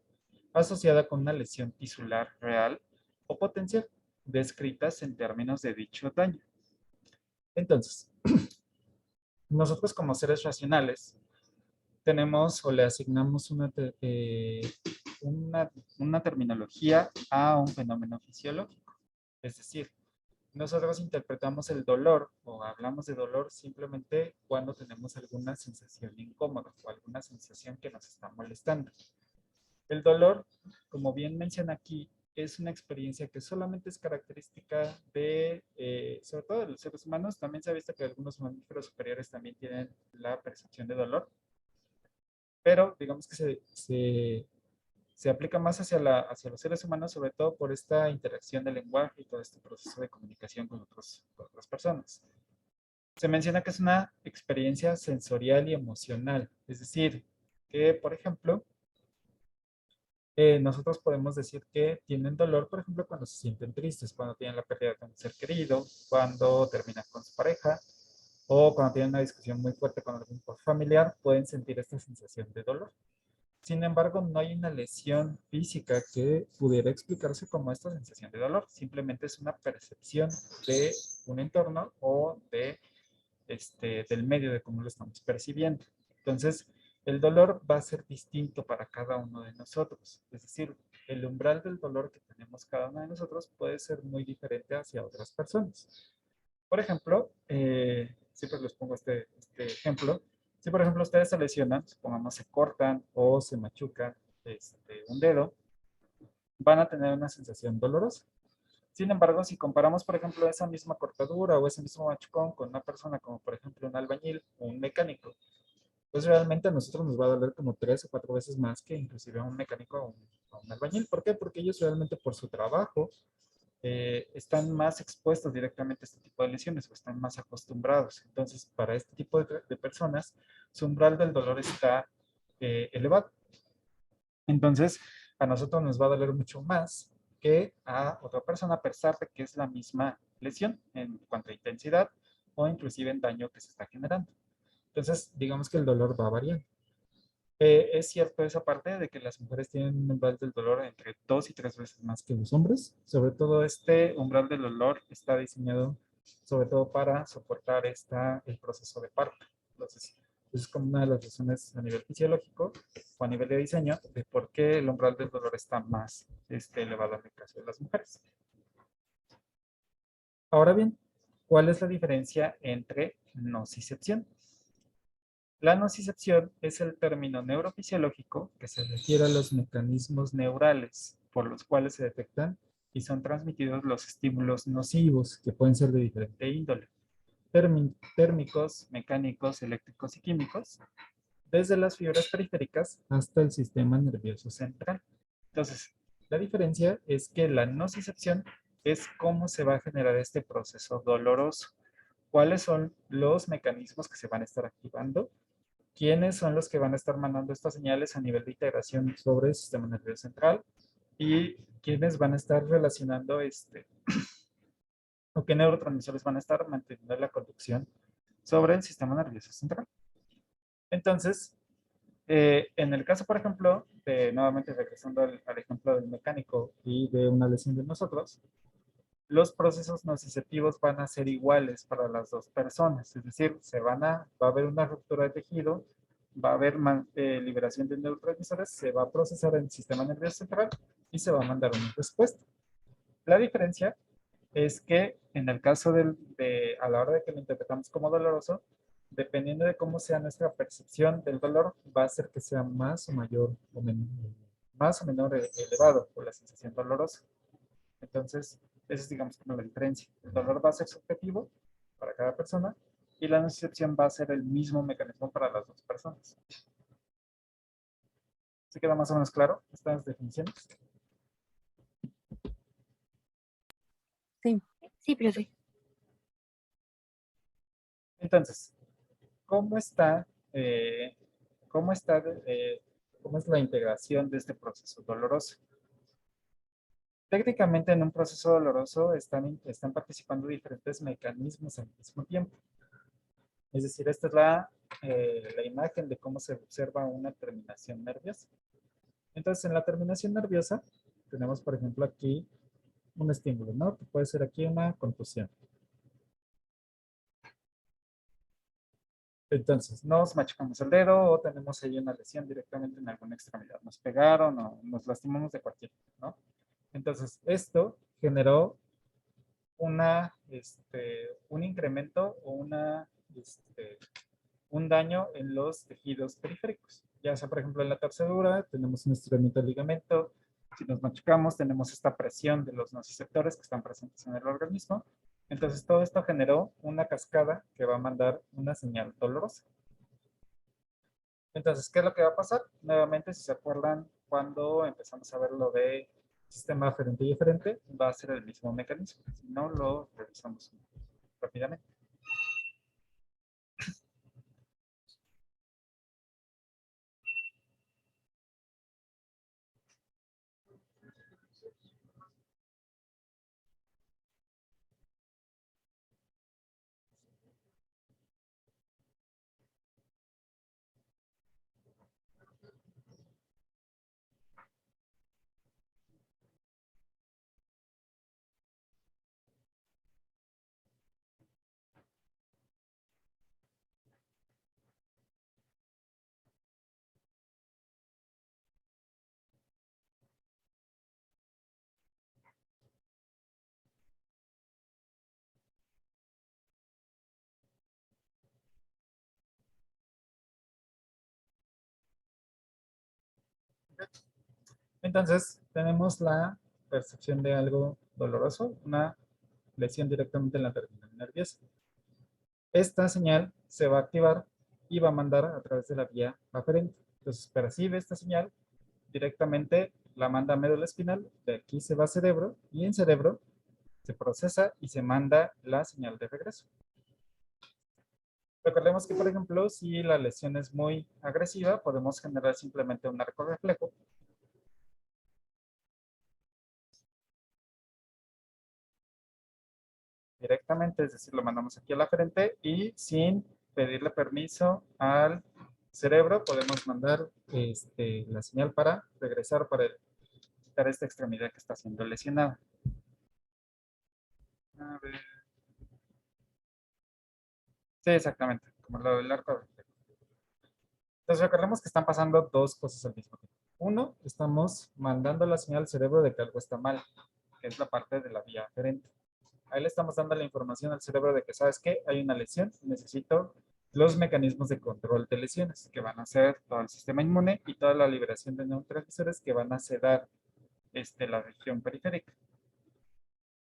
asociada con una lesión tisular real o potencial, descritas en términos de dicho daño. Entonces, nosotros como seres racionales tenemos o le asignamos una terminología a un fenómeno fisiológico. Es decir, nosotros interpretamos el dolor o hablamos de dolor simplemente cuando tenemos alguna sensación incómoda o alguna sensación que nos está molestando. El dolor, como bien menciona aquí, es una experiencia que solamente es característica sobre todo de los seres humanos. También se ha visto que algunos mamíferos superiores también tienen la percepción de dolor, pero digamos que se aplica más hacia los seres humanos, sobre todo por esta interacción del lenguaje y todo este proceso de comunicación con otras personas. Se menciona que es una experiencia sensorial y emocional, es decir, que, por ejemplo, nosotros podemos decir que tienen dolor, por ejemplo, cuando se sienten tristes, cuando tienen la pérdida de un ser querido, cuando terminan con su pareja o cuando tienen una discusión muy fuerte con algún familiar, pueden sentir esta sensación de dolor. Sin embargo, no hay una lesión física que pudiera explicarse como esta sensación de dolor. Simplemente es una percepción de un entorno o del medio de cómo lo estamos percibiendo. Entonces, el dolor va a ser distinto para cada uno de nosotros. Es decir, el umbral del dolor que tenemos cada uno de nosotros puede ser muy diferente hacia otras personas. Por ejemplo, siempre les pongo este ejemplo. Si por ejemplo ustedes se lesionan, supongamos se cortan o se machucan un dedo, van a tener una sensación dolorosa. Sin embargo, si comparamos, por ejemplo, esa misma cortadura o ese mismo machucón con una persona como, por ejemplo, un albañil o un mecánico, pues realmente a nosotros nos va a doler como 3 o 4 veces más que inclusive a un mecánico o a un albañil. ¿Por qué? Porque ellos realmente por su trabajo están más expuestos directamente a este tipo de lesiones o están más acostumbrados. Entonces, para este tipo de personas, su umbral del dolor está elevado. Entonces, a nosotros nos va a doler mucho más que a otra persona, a pesar de que es la misma lesión en cuanto a intensidad o inclusive en daño que se está generando. Entonces, digamos que el dolor va variando. Es cierto esa parte de que las mujeres tienen un umbral del dolor entre 2 y 3 veces más que los hombres. Sobre todo este umbral del dolor está diseñado sobre todo para soportar el proceso de parto. Entonces, es como una de las razones a nivel fisiológico o a nivel de diseño de por qué el umbral del dolor está más elevado en el caso de las mujeres. Ahora bien, ¿cuál es la diferencia entre nocicepción? La nocicepción es el término neurofisiológico que se refiere a los mecanismos neurales por los cuales se detectan y son transmitidos los estímulos nocivos que pueden ser de diferente índole, térmicos, mecánicos, eléctricos y químicos, desde las fibras periféricas hasta el sistema nervioso central. Entonces, la diferencia es que la nocicepción es cómo se va a generar este proceso doloroso. ¿Cuáles son los mecanismos que se van a estar activando? ¿Quiénes son los que van a estar mandando estas señales a nivel de integración sobre el sistema nervioso central? ¿Y quiénes van a estar relacionando o qué neurotransmisores van a estar manteniendo la conducción sobre el sistema nervioso central? Entonces, en el caso, por ejemplo, nuevamente regresando al ejemplo del mecánico y de una lesión de nosotros, los procesos nociceptivos van a ser iguales para las dos personas, es decir, va a haber una ruptura de tejido, va a haber liberación de neurotransmisores, se va a procesar en el sistema nervioso central y se va a mandar una respuesta. La diferencia es que en el caso a la hora de que lo interpretamos como doloroso, dependiendo de cómo sea nuestra percepción del dolor, va a ser que sea más o mayor o más o menor elevado por la sensación dolorosa. Entonces, esa es, digamos, como la diferencia. El dolor va a ser subjetivo para cada persona y la nocicepción va a ser el mismo mecanismo para las dos personas. ¿Se queda más o menos claro estas definiciones? Sí, sí, profe. Entonces, ¿cómo está, cómo está, cómo es la integración de este proceso doloroso? Técnicamente en un proceso doloroso están participando diferentes mecanismos al mismo tiempo. Es decir, esta es la imagen de cómo se observa una terminación nerviosa. Entonces, en la terminación nerviosa, tenemos, por ejemplo, aquí un estímulo, ¿no? Que puede ser aquí una contusión. Entonces, nos machucamos el dedo o tenemos ahí una lesión directamente en alguna extremidad. Nos pegaron o nos lastimamos de cualquier tipo, ¿no? Entonces, esto generó un incremento o un daño en los tejidos periféricos. Ya sea, por ejemplo, en la torcedura, tenemos un estiramiento del ligamento. Si nos machucamos, tenemos esta presión de los nociceptores que están presentes en el organismo. Entonces, todo esto generó una cascada que va a mandar una señal dolorosa. Entonces, ¿qué es lo que va a pasar? Nuevamente, si se acuerdan, cuando empezamos a ver lo de sistema aferente y eferente, va a ser el mismo mecanismo. Si no, lo revisamos rápidamente. Entonces, tenemos la percepción de algo doloroso, una lesión directamente en la terminal nerviosa. Esta señal se va a activar y va a mandar a través de la vía aferente. Entonces, percibe esta señal, directamente la manda a médula espinal, de aquí se va a cerebro, y en cerebro se procesa y se manda la señal de regreso. Recordemos que, por ejemplo, si la lesión es muy agresiva, podemos generar simplemente un arco reflejo. Directamente, es decir, lo mandamos aquí a la frente y sin pedirle permiso al cerebro, podemos mandar la señal para regresar, para quitar esta extremidad que está siendo lesionada. A ver. Sí, exactamente, como lo del arco reflejo. Entonces recordemos que están pasando dos cosas al mismo tiempo. Uno, estamos mandando la señal al cerebro de que algo está mal, que es la parte de la vía aferente. Ahí le estamos dando la información al cerebro de que, ¿sabes qué? Hay una lesión, necesito los mecanismos de control de lesiones, que van a ser todo el sistema inmune y toda la liberación de neurotransmisores que van a sedar la región periférica.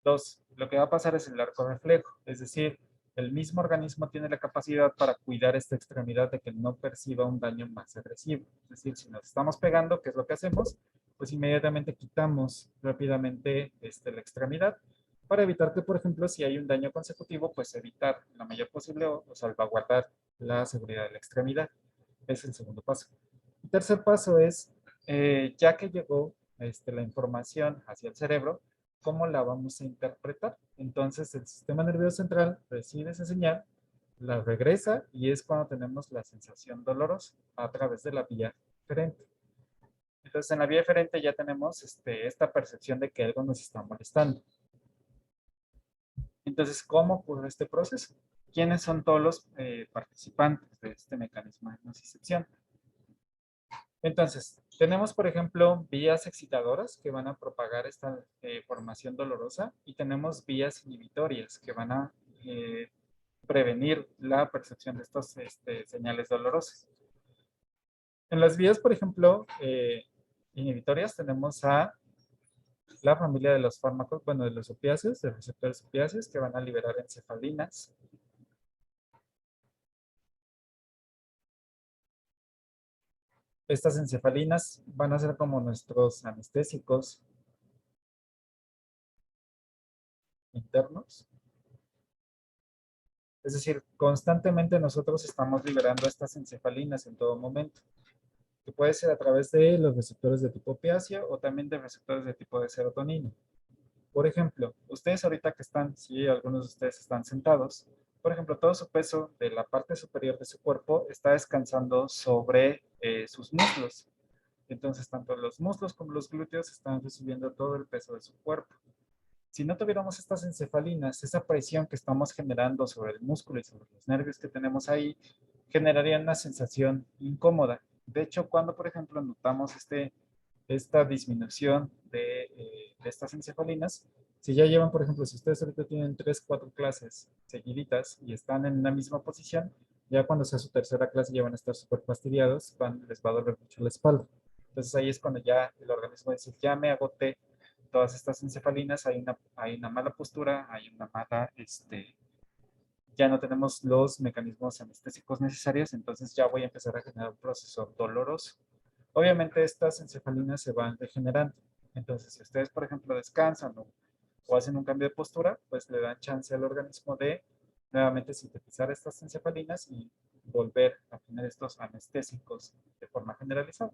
Dos, lo que va a pasar es el arco reflejo, es decir, el mismo organismo tiene la capacidad para cuidar esta extremidad de que no perciba un daño más agresivo. Es decir, si nos estamos pegando, ¿qué es lo que hacemos? Pues inmediatamente quitamos rápidamente la extremidad para evitar que, por ejemplo, si hay un daño consecutivo, pues evitar la mayor posible o salvaguardar la seguridad de la extremidad. Es el segundo paso. El tercer paso es, ya que llegó la información hacia el cerebro, ¿cómo la vamos a interpretar? Entonces el sistema nervioso central recibe esa señal, la regresa y es cuando tenemos la sensación dolorosa a través de la vía eferente. Entonces en la vía eferente ya tenemos esta percepción de que algo nos está molestando. Entonces, ¿cómo ocurre este proceso? ¿Quiénes son todos los participantes de este mecanismo de nocicepción? Entonces, tenemos, por ejemplo, vías excitadoras que van a propagar esta formación dolorosa y tenemos vías inhibitorias que van a prevenir la percepción de estas señales dolorosas. En las vías, por ejemplo, inhibitorias tenemos a la familia de los fármacos, bueno, de los opiáceos, de receptores opiáceos que van a liberar encefalinas. Estas encefalinas van a ser como nuestros anestésicos internos. Es decir, constantemente nosotros estamos liberando estas encefalinas en todo momento, que puede ser a través de los receptores de tipo opiáceo o también de receptores de tipo de serotonina. Por ejemplo, ustedes ahorita que están, si algunos de ustedes están sentados, por ejemplo, todo su peso de la parte superior de su cuerpo está descansando sobre sus muslos. Entonces, tanto los muslos como los glúteos están recibiendo todo el peso de su cuerpo. Si no tuviéramos estas encefalinas, esa presión que estamos generando sobre el músculo y sobre los nervios que tenemos ahí, generaría una sensación incómoda. De hecho, cuando, por ejemplo, notamos esta disminución de estas encefalinas, si ya llevan, por ejemplo, si ustedes ahorita tienen 3, 4 clases seguiditas y están en una misma posición, ya cuando sea su tercera clase ya van a estar súper fastidiados, les va a doler mucho la espalda. Entonces ahí es cuando ya el organismo dice, ya me agoté todas estas encefalinas, hay una mala postura, hay una mala, ya no tenemos los mecanismos anestésicos necesarios, entonces ya voy a empezar a generar un proceso doloroso. Obviamente estas encefalinas se van degenerando, entonces si ustedes, por ejemplo, descansan o hacen un cambio de postura, pues le dan chance al organismo de nuevamente sintetizar estas encefalinas y volver a tener estos anestésicos de forma generalizada.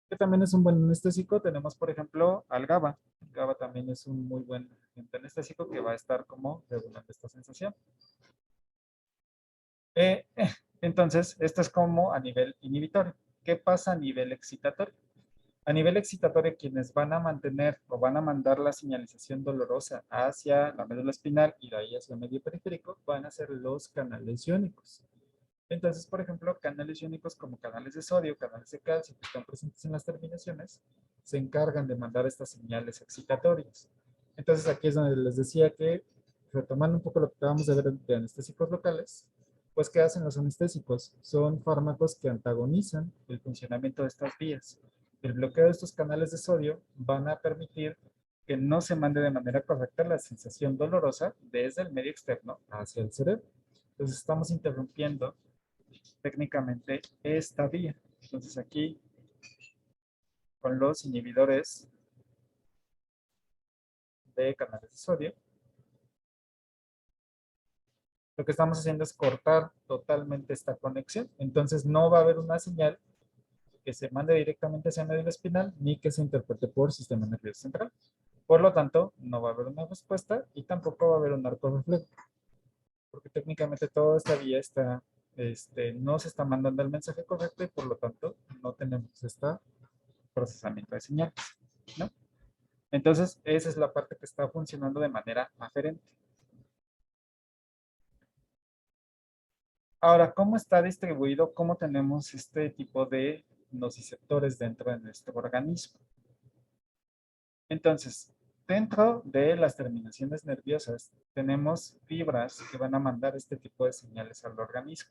Que también es un buen anestésico. Tenemos, por ejemplo, al GABA. El GABA también es un muy buen agente anestésico que va a estar como regulando esta sensación. Entonces, esto es como a nivel inhibitorio. ¿Qué pasa a nivel excitatorio? A nivel excitatorio, quienes van a mantener o van a mandar la señalización dolorosa hacia la médula espinal y de ahí hacia el medio periférico van a ser los canales iónicos. Entonces, por ejemplo, canales iónicos como canales de sodio, canales de calcio que están presentes en las terminaciones, se encargan de mandar estas señales excitatorias. Entonces, aquí es donde les decía que, retomando un poco lo que acabamos de ver de anestésicos locales, pues, ¿qué hacen los anestésicos? Son fármacos que antagonizan el funcionamiento de estas vías. El bloqueo de estos canales de sodio van a permitir que no se mande de manera correcta la sensación dolorosa desde el medio externo hacia el cerebro. Entonces estamos interrumpiendo técnicamente esta vía. Entonces aquí, con los inhibidores de canales de sodio, lo que estamos haciendo es cortar totalmente esta conexión. Entonces no va a haber una señal que se mande directamente hacia el medio espinal ni que se interprete por sistema nervioso central. Por lo tanto, no va a haber una respuesta y tampoco va a haber un arco reflejo, porque técnicamente toda esta vía está, no se está mandando el mensaje correcto y por lo tanto no tenemos este procesamiento de señales, ¿no? Entonces, esa es la parte que está funcionando de manera aferente. Ahora, ¿cómo está distribuido? ¿Cómo tenemos este tipo de nociceptores dentro de nuestro organismo? Entonces, dentro de las terminaciones nerviosas tenemos fibras que van a mandar este tipo de señales al organismo.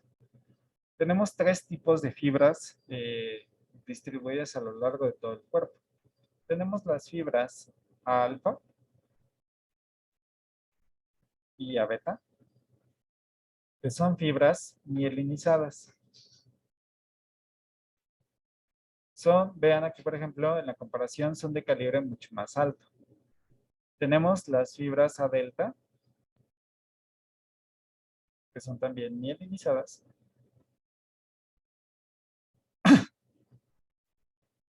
Tenemos 3 tipos de fibras distribuidas a lo largo de todo el cuerpo. Tenemos las fibras alfa y a beta, que son fibras mielinizadas. Vean aquí, por ejemplo, en la comparación son de calibre mucho más alto. Tenemos las fibras A delta, que son también mielinizadas,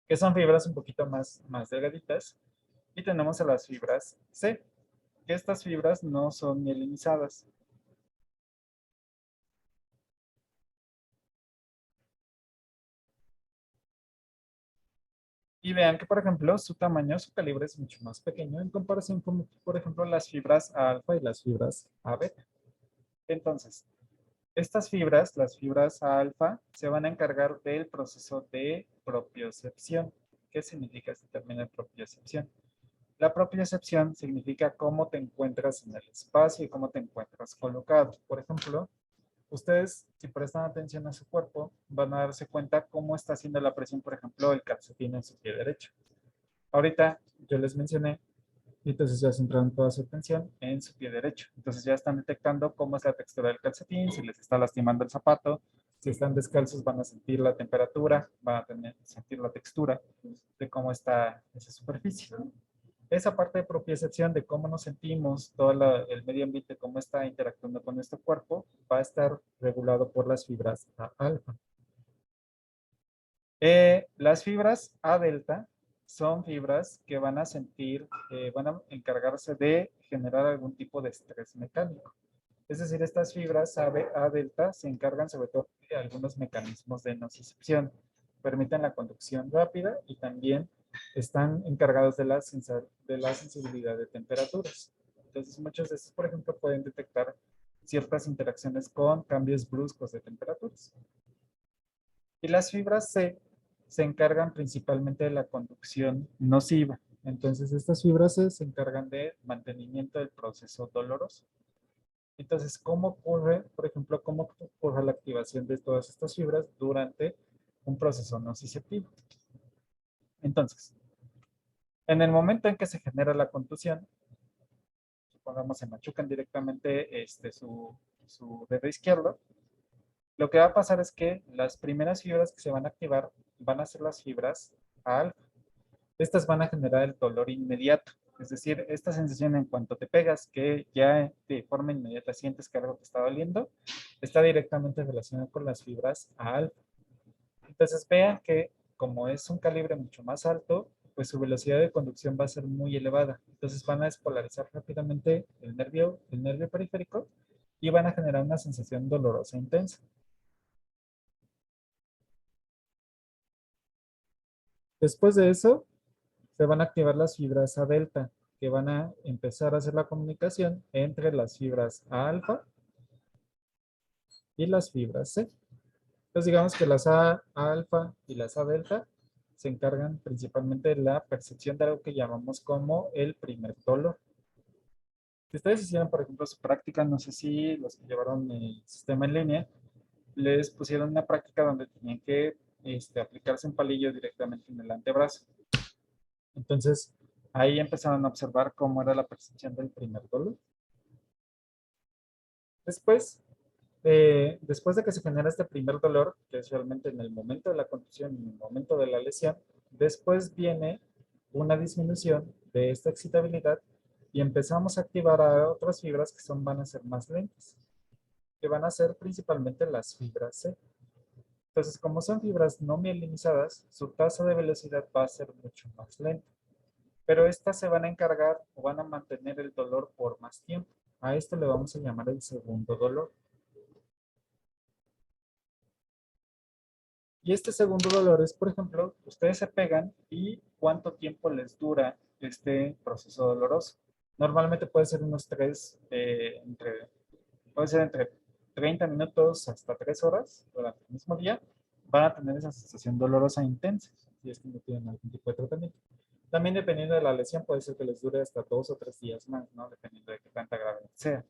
que son fibras un poquito más delgaditas. Y tenemos a las fibras C, que estas fibras no son mielinizadas. Y vean que, por ejemplo, su tamaño, su calibre es mucho más pequeño en comparación con, por ejemplo, las fibras alfa y las fibras A beta. Entonces, estas fibras, las fibras alfa, se van a encargar del proceso de propiocepción. ¿Qué significa este término de propiocepción? La propiocepción significa cómo te encuentras en el espacio y cómo te encuentras colocado. Por ejemplo, ustedes, si prestan atención a su cuerpo, van a darse cuenta cómo está haciendo la presión, por ejemplo, el calcetín en su pie derecho. Ahorita yo les mencioné, y entonces ya centraron toda su atención en su pie derecho. Entonces ya están detectando cómo es la textura del calcetín, si les está lastimando el zapato, si están descalzos van a sentir la temperatura, van a sentir la textura de cómo está esa superficie. Esa parte de propiocepción de cómo nos sentimos, todo el medio ambiente, cómo está interactuando con nuestro cuerpo, va a estar regulado por las fibras alfa. Las fibras A delta son fibras que van a sentir, van a encargarse de generar algún tipo de estrés mecánico. Es decir, estas fibras A delta se encargan sobre todo de algunos mecanismos de nocicepción. Permiten la conducción rápida y también están encargados de la sensibilidad de temperaturas. Entonces, muchos de estos, por ejemplo, pueden detectar ciertas interacciones con cambios bruscos de temperaturas. Y las fibras C se encargan principalmente de la conducción nociva. Entonces, estas fibras C se encargan de mantenimiento del proceso doloroso. Entonces, ¿cómo ocurre, por ejemplo, cómo ocurre la activación de todas estas fibras durante un proceso nociceptivo? Entonces, en el momento en que se genera la contusión, supongamos se machucan directamente su dedo izquierdo, lo que va a pasar es que las primeras fibras que se van a activar van a ser las fibras alfa. Estas van a generar el dolor inmediato. Es decir, esta sensación en cuanto te pegas, que ya de forma inmediata sientes que algo te está doliendo, está directamente relacionado con las fibras alfa. Entonces vean que como es un calibre mucho más alto, pues su velocidad de conducción va a ser muy elevada. Entonces van a despolarizar rápidamente el nervio periférico y van a generar una sensación dolorosa intensa. Después de eso, se van a activar las fibras A delta, que van a empezar a hacer la comunicación entre las fibras A alfa y las fibras C. Entonces digamos que las A alfa y las A delta se encargan principalmente de la percepción de algo que llamamos como el primer dolor. Si ustedes hicieron, por ejemplo, su práctica, no sé si los que llevaron el sistema en línea, les pusieron una práctica donde tenían que aplicarse un palillo directamente en el antebrazo. Entonces, ahí empezaron a observar cómo era la percepción del primer dolor. Después de que se genera este primer dolor, que es realmente en el momento de la contusión y en el momento de la lesión, después viene una disminución de esta excitabilidad y empezamos a activar a otras fibras que van a ser más lentas, que van a ser principalmente las fibras C. Entonces, como son fibras no mielinizadas, su tasa de velocidad va a ser mucho más lenta. Pero estas se van a encargar o van a mantener el dolor por más tiempo. A esto le vamos a llamar el segundo dolor. Y este segundo dolor es, por ejemplo, ustedes se pegan y cuánto tiempo les dura este proceso doloroso. Normalmente puede ser puede ser entre 30 minutos hasta 3 horas durante el mismo día. Van a tener esa sensación dolorosa intensa, si es que no tienen algún tipo de tratamiento. También dependiendo de la lesión, puede ser que les dure hasta 2 o 3 días más, ¿no? Dependiendo de qué tanta gravedad sea.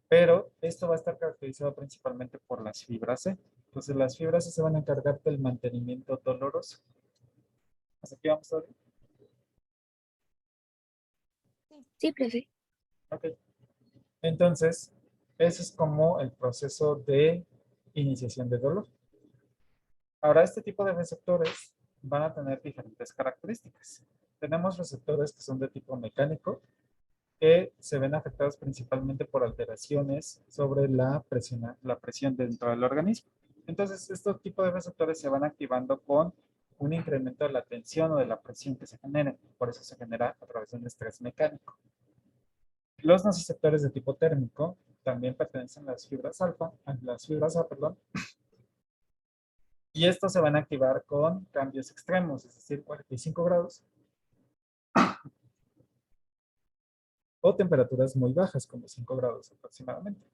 Pero esto va a estar caracterizado principalmente por las fibras C. Entonces las fibras C se van a encargar del mantenimiento doloroso. ¿Hasta aquí vamos a ver? Sí, profe. Ok. Entonces, ese es como el proceso de iniciación de dolor. Ahora, este tipo de receptores van a tener diferentes características. Tenemos receptores que son de tipo mecánico, que se ven afectados principalmente por alteraciones sobre la presión dentro del organismo. Entonces, estos tipos de receptores se van activando con un incremento de la tensión o de la presión que se genera. Por eso se genera a través de un estrés mecánico. Los nociceptores de tipo térmico también pertenecen a las fibras alfa, perdón, y estos se van a activar con cambios extremos, es decir, 45 grados, o temperaturas muy bajas, como 5 grados aproximadamente.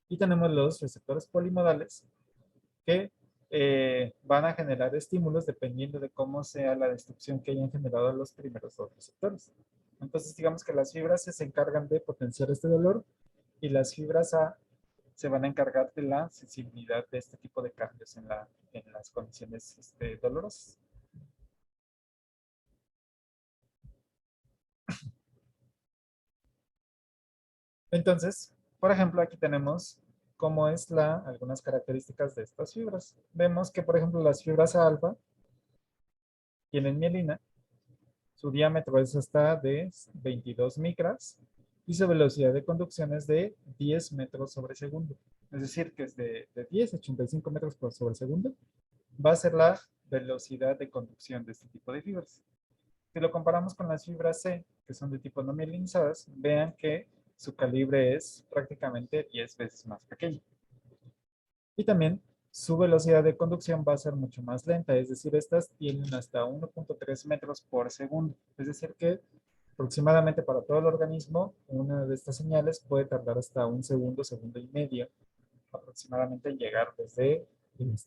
Y tenemos los receptores polimodales, que van a generar estímulos dependiendo de cómo sea la destrucción que hayan generado los primeros dos receptores. Entonces, digamos que las fibras C se encargan de potenciar este dolor y las fibras A se van a encargar de la sensibilidad de este tipo de cambios en las condiciones dolorosas. Entonces, por ejemplo, aquí tenemos cómo es algunas características de estas fibras. Vemos que, por ejemplo, las fibras alfa tienen mielina. Su diámetro es hasta de 22 micras y su velocidad de conducción es de 10 metros sobre segundo. Es decir, que es de 10 a 85 metros por sobre segundo. Va a ser la velocidad de conducción de este tipo de fibras. Si lo comparamos con las fibras C, que son de tipo no mielinizadas, vean que su calibre es prácticamente 10 veces más pequeño. Y también su velocidad de conducción va a ser mucho más lenta, es decir, estas tienen hasta 1.3 metros por segundo. Es decir, que aproximadamente para todo el organismo, una de estas señales puede tardar hasta un segundo, segundo y medio, aproximadamente en llegar desde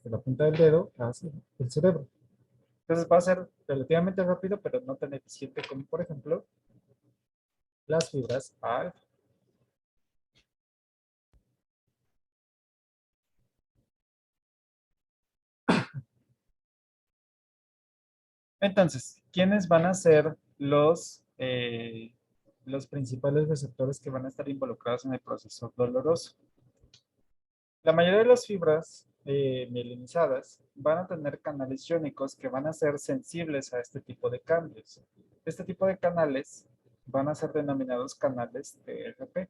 la punta del dedo hacia el cerebro. Entonces va a ser relativamente rápido, pero no tan eficiente como, por ejemplo, las fibras A. Entonces, ¿quiénes van a ser los principales receptores que van a estar involucrados en el proceso doloroso? La mayoría de las fibras mielinizadas van a tener canales iónicos que van a ser sensibles a este tipo de cambios. Este tipo de canales van a ser denominados canales TRP.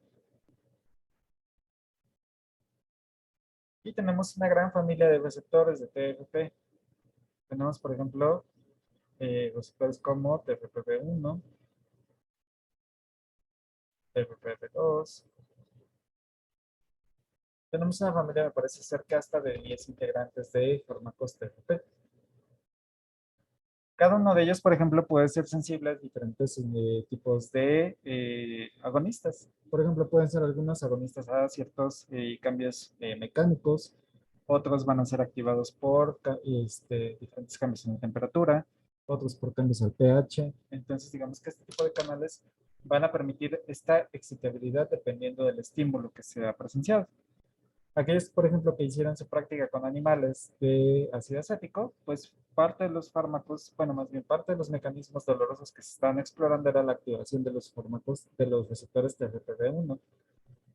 Y tenemos una gran familia de receptores de TRP. Tenemos, por ejemplo, receptores como TRPV1, TRPV2. Tenemos una familia, me parece, cerca hasta de 10 integrantes de fármacos TRP. Cada uno de ellos, por ejemplo, puede ser sensible a diferentes tipos de agonistas. Por ejemplo, pueden ser algunos agonistas a ciertos cambios mecánicos, otros van a ser activados por diferentes cambios en la temperatura, otros por cambios al pH. Entonces, digamos que este tipo de canales van a permitir esta excitabilidad dependiendo del estímulo que sea presenciado. Aquellos, por ejemplo, que hicieron su práctica con animales de ácido acético, pues parte de los fármacos, bueno, más bien parte de los mecanismos dolorosos que se están explorando era la activación de los fármacos de los receptores TRPV1,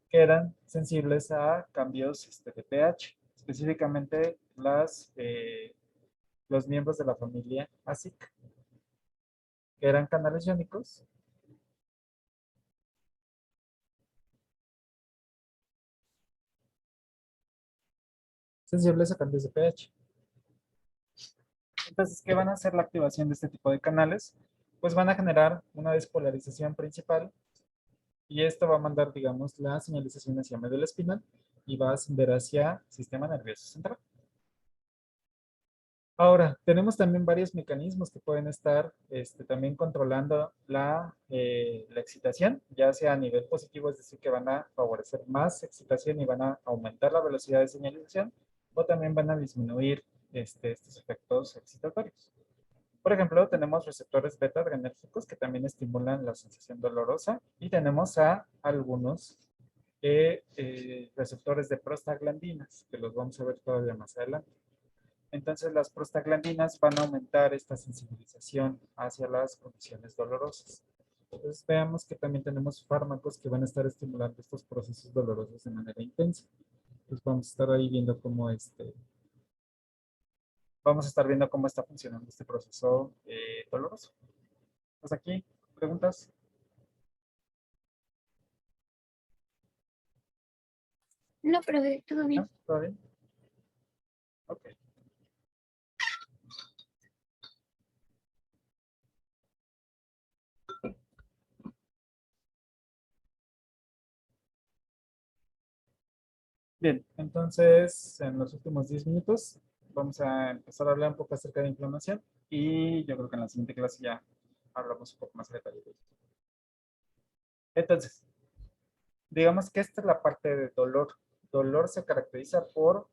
que eran sensibles a cambios de pH, específicamente los miembros de la familia ASIC, que eran canales iónicos sensibles a cambios de pH. Entonces, ¿qué van a hacer la activación de este tipo de canales? Pues van a generar una despolarización principal y esto va a mandar, digamos, la señalización hacia médula espinal y va a ascender hacia sistema nervioso central. Ahora, tenemos también varios mecanismos que pueden estar también controlando la excitación, ya sea a nivel positivo, es decir, que van a favorecer más excitación y van a aumentar la velocidad de señalización, o también van a disminuir estos efectos excitatorios. Por ejemplo, tenemos receptores beta-adrenérgicos que también estimulan la sensación dolorosa y tenemos a algunos receptores de prostaglandinas, que los vamos a ver todavía más adelante. Entonces, las prostaglandinas van a aumentar esta sensibilización hacia las condiciones dolorosas. Entonces, veamos que también tenemos fármacos que van a estar estimulando estos procesos dolorosos de manera intensa. Entonces, vamos a estar ahí viendo cómo vamos a estar viendo cómo está funcionando este proceso doloroso. Pues aquí, preguntas. No, pero todo bien. ¿No? ¿Todo bien? Ok. Bien, entonces en los últimos 10 minutos vamos a empezar a hablar un poco acerca de inflamación y yo creo que en la siguiente clase ya hablamos un poco más a detalle de esto. Entonces, digamos que esta es la parte de dolor. Dolor se caracteriza por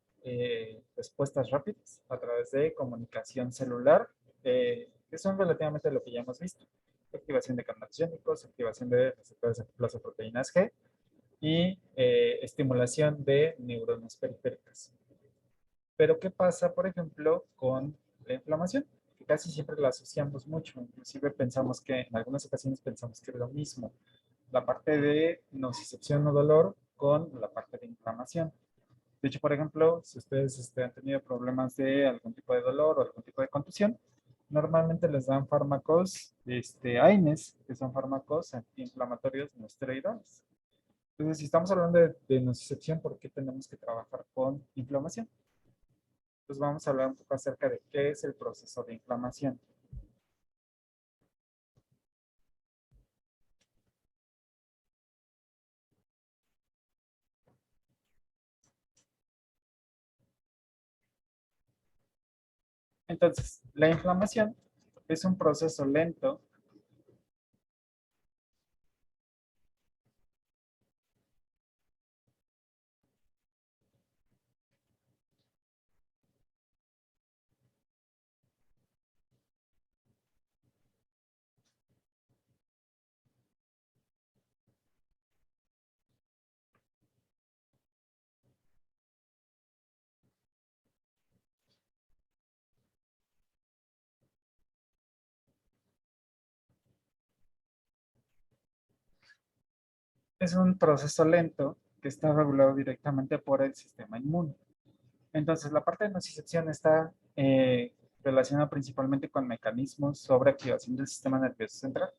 respuestas rápidas a través de comunicación celular, que son relativamente lo que ya hemos visto. Activación de canales iónicos, activación de receptores de plazoproteínas G y estimulación de neuronas periféricas. Pero ¿qué pasa, por ejemplo, con la inflamación? Que casi siempre la asociamos mucho, inclusive pensamos que en algunas ocasiones pensamos que es lo mismo, la parte de nocicepción o dolor con la parte de inflamación. De hecho, por ejemplo, si ustedes han tenido problemas de algún tipo de dolor o algún tipo de contusión, normalmente les dan fármacos, AINES, que son fármacos antiinflamatorios no esteroidales. Entonces, si estamos hablando de nocicepción, ¿por qué tenemos que trabajar con inflamación? Pues vamos a hablar un poco acerca de qué es el proceso de inflamación. Entonces, la inflamación es un proceso lento es un proceso lento que está regulado directamente por el sistema inmune. Entonces, la parte de nocicepción está relacionada principalmente con mecanismos sobre activación del sistema nervioso central,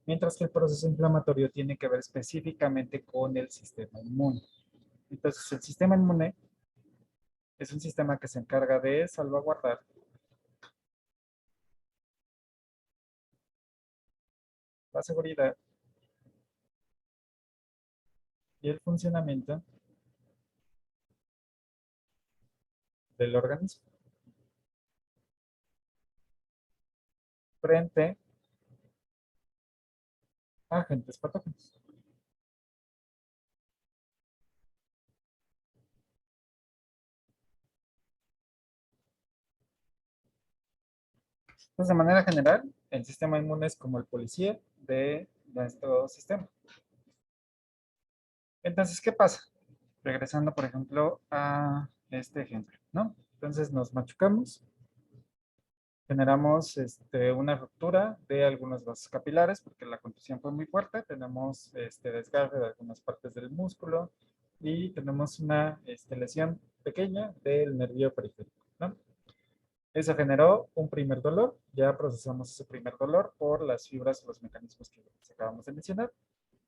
mientras que el proceso inflamatorio tiene que ver específicamente con el sistema inmune. Entonces, el sistema inmune es un sistema que se encarga de salvaguardar la seguridad y el funcionamiento del organismo frente a agentes patógenos. Entonces, de manera general, el sistema inmune es como el policía de nuestro sistema. Entonces, ¿qué pasa? Regresando, por ejemplo, a este ejemplo, ¿no? Entonces nos machucamos, generamos una ruptura de algunos vasos capilares porque la contusión fue muy fuerte, tenemos desgarre de algunas partes del músculo y tenemos una lesión pequeña del nervio periférico, ¿no? Eso generó un primer dolor, ya procesamos ese primer dolor por las fibras o los mecanismos que acabamos de mencionar.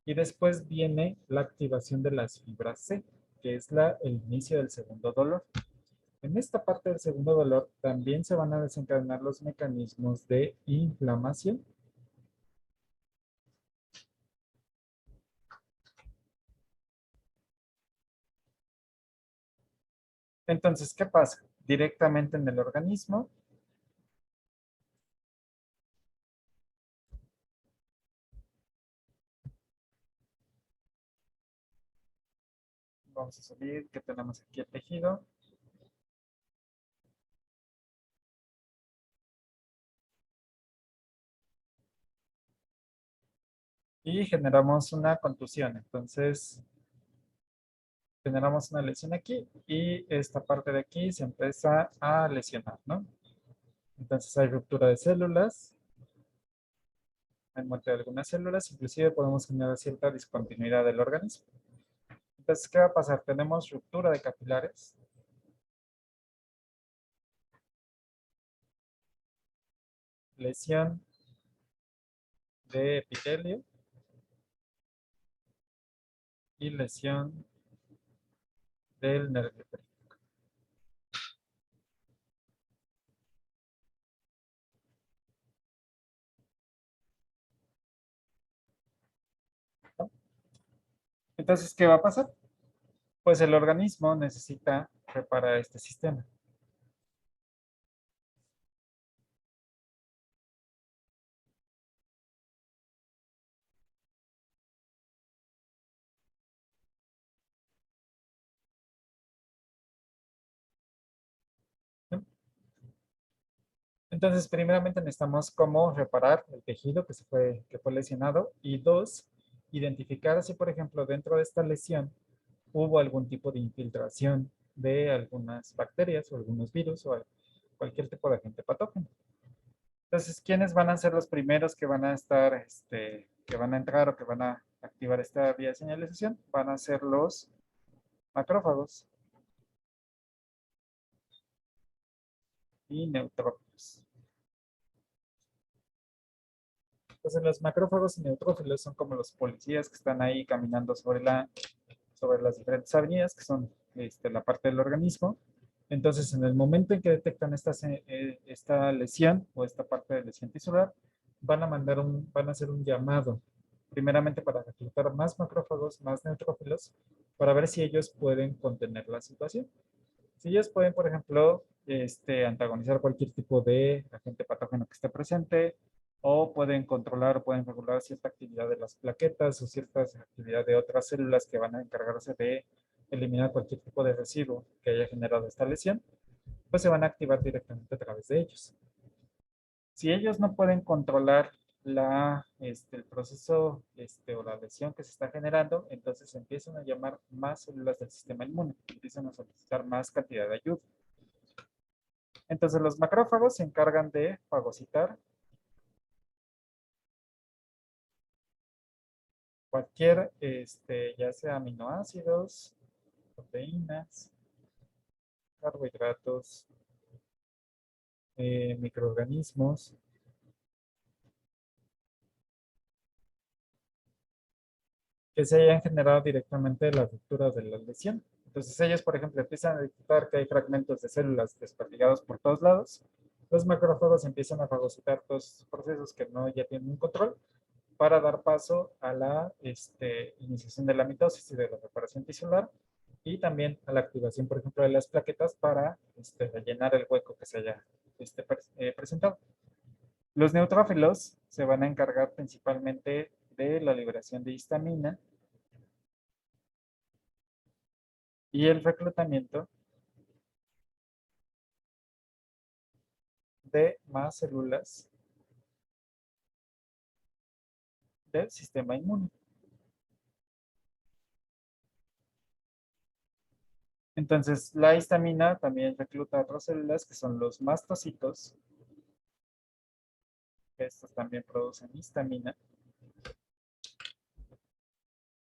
Y después viene la activación de las fibras C, que es el inicio del segundo dolor. En esta parte del segundo dolor también se van a desencadenar los mecanismos de inflamación. Entonces, ¿qué pasa? Directamente en el organismo, vamos a salir que tenemos aquí el tejido. Y generamos una contusión. Entonces, generamos una lesión aquí y esta parte de aquí se empieza a lesionar, ¿no? Entonces hay ruptura de células, hay muerte de algunas células, inclusive podemos generar cierta discontinuidad del organismo. Entonces, ¿qué va a pasar? Tenemos ruptura de capilares, lesión de epitelio y lesión del nervio periférico. Entonces, ¿qué va a pasar? Pues el organismo necesita reparar este sistema. ¿No? Entonces, primeramente necesitamos cómo reparar el tejido que fue lesionado y dos, identificar si, por ejemplo, dentro de esta lesión hubo algún tipo de infiltración de algunas bacterias o algunos virus o cualquier tipo de agente patógeno. Entonces, ¿quiénes van a ser los primeros que van a estar, que van a entrar o que van a activar esta vía de señalización? Van a ser los macrófagos y neutrófilos. Entonces, los macrófagos y neutrófilos son como los policías que están ahí caminando sobre las diferentes avenidas, que son la parte del organismo. Entonces, en el momento en que detectan esta lesión o esta parte de lesión tisular, van a hacer un llamado, primeramente para reclutar más macrófagos, más neutrófilos, para ver si ellos pueden contener la situación. Si ellos pueden, por ejemplo, antagonizar cualquier tipo de agente patógeno que esté presente, o pueden controlar o pueden regular cierta actividad de las plaquetas o cierta actividad de otras células que van a encargarse de eliminar cualquier tipo de residuo que haya generado esta lesión, pues se van a activar directamente a través de ellos. Si ellos no pueden controlar el proceso o la lesión que se está generando, entonces empiezan a llamar más células del sistema inmune, empiezan a solicitar más cantidad de ayuda. Entonces los macrófagos se encargan de fagocitar cualquier, ya sea aminoácidos, proteínas, carbohidratos, microorganismos, que se hayan generado directamente de la ruptura de la lesión. Entonces ellos, por ejemplo, empiezan a detectar que hay fragmentos de células desperdigados por todos lados. Los macrófagos empiezan a fagocitar todos estos procesos que no ya tienen un control para dar paso a la iniciación de la mitosis y de la reparación tisular y también a la activación, por ejemplo, de las plaquetas para rellenar el hueco que se haya presentado. Los neutrófilos se van a encargar principalmente de la liberación de histamina y el reclutamiento de más células del sistema inmune. Entonces, la histamina también recluta otras células que son los mastocitos. Estos también producen histamina.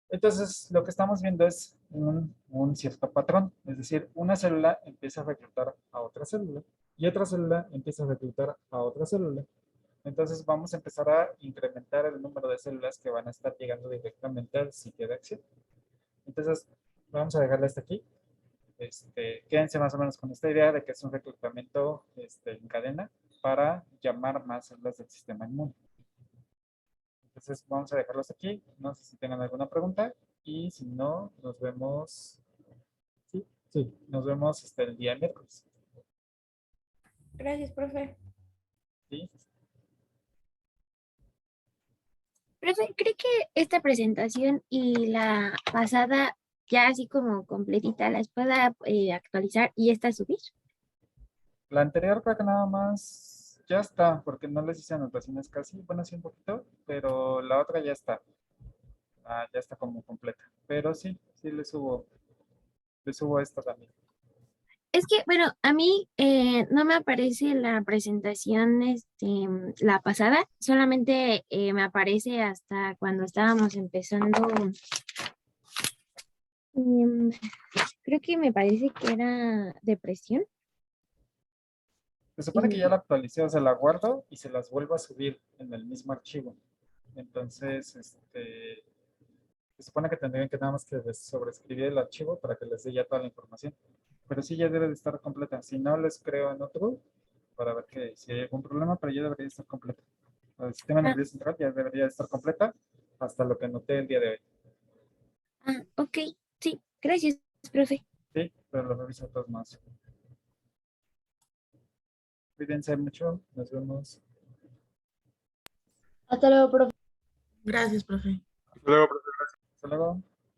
Entonces, lo que estamos viendo es un cierto patrón. Es decir, una célula empieza a reclutar a otra célula y otra célula empieza a reclutar a otra célula. Entonces, vamos a empezar a incrementar el número de células que van a estar llegando directamente al sitio de acción. Entonces, vamos a dejarla hasta aquí. Quédense más o menos con esta idea de que es un reclutamiento en cadena para llamar más células del sistema inmune. Entonces vamos a dejarlos aquí. No sé si tengan alguna pregunta y si no, nos vemos. Sí, sí, nos vemos el día miércoles. Gracias, profe. ¿Sí? Profe, ¿cree que esta presentación y la pasada ya así como completita las pueda actualizar y esta subir? La anterior creo que nada más ya está, porque no les hice anotaciones casi, bueno, sí un poquito, pero la otra ya está. Ya está como completa. Pero sí, sí le subo esta también. Es que, bueno, a mí no me aparece la presentación, la pasada, solamente me aparece hasta cuando estábamos empezando. em, Creo que me parece que era depresión. Se supone que ya la actualicé, o sea, la guardo y se las vuelvo a subir en el mismo archivo. Entonces, se supone que tendrían que nada más que sobreescribir el archivo para que les dé ya toda la información. Pero sí ya debe de estar completa. Si no, les creo en otro para ver que si hay algún problema, pero ya debería estar completa. El sistema Ah, nervioso central ya debería estar completa hasta lo que noté el día de hoy. ok, sí, gracias, profe. Sí, pero lo reviso de todos modos. Cuídense mucho. Nos vemos. Hasta luego, profe. Gracias, profe. Hasta luego.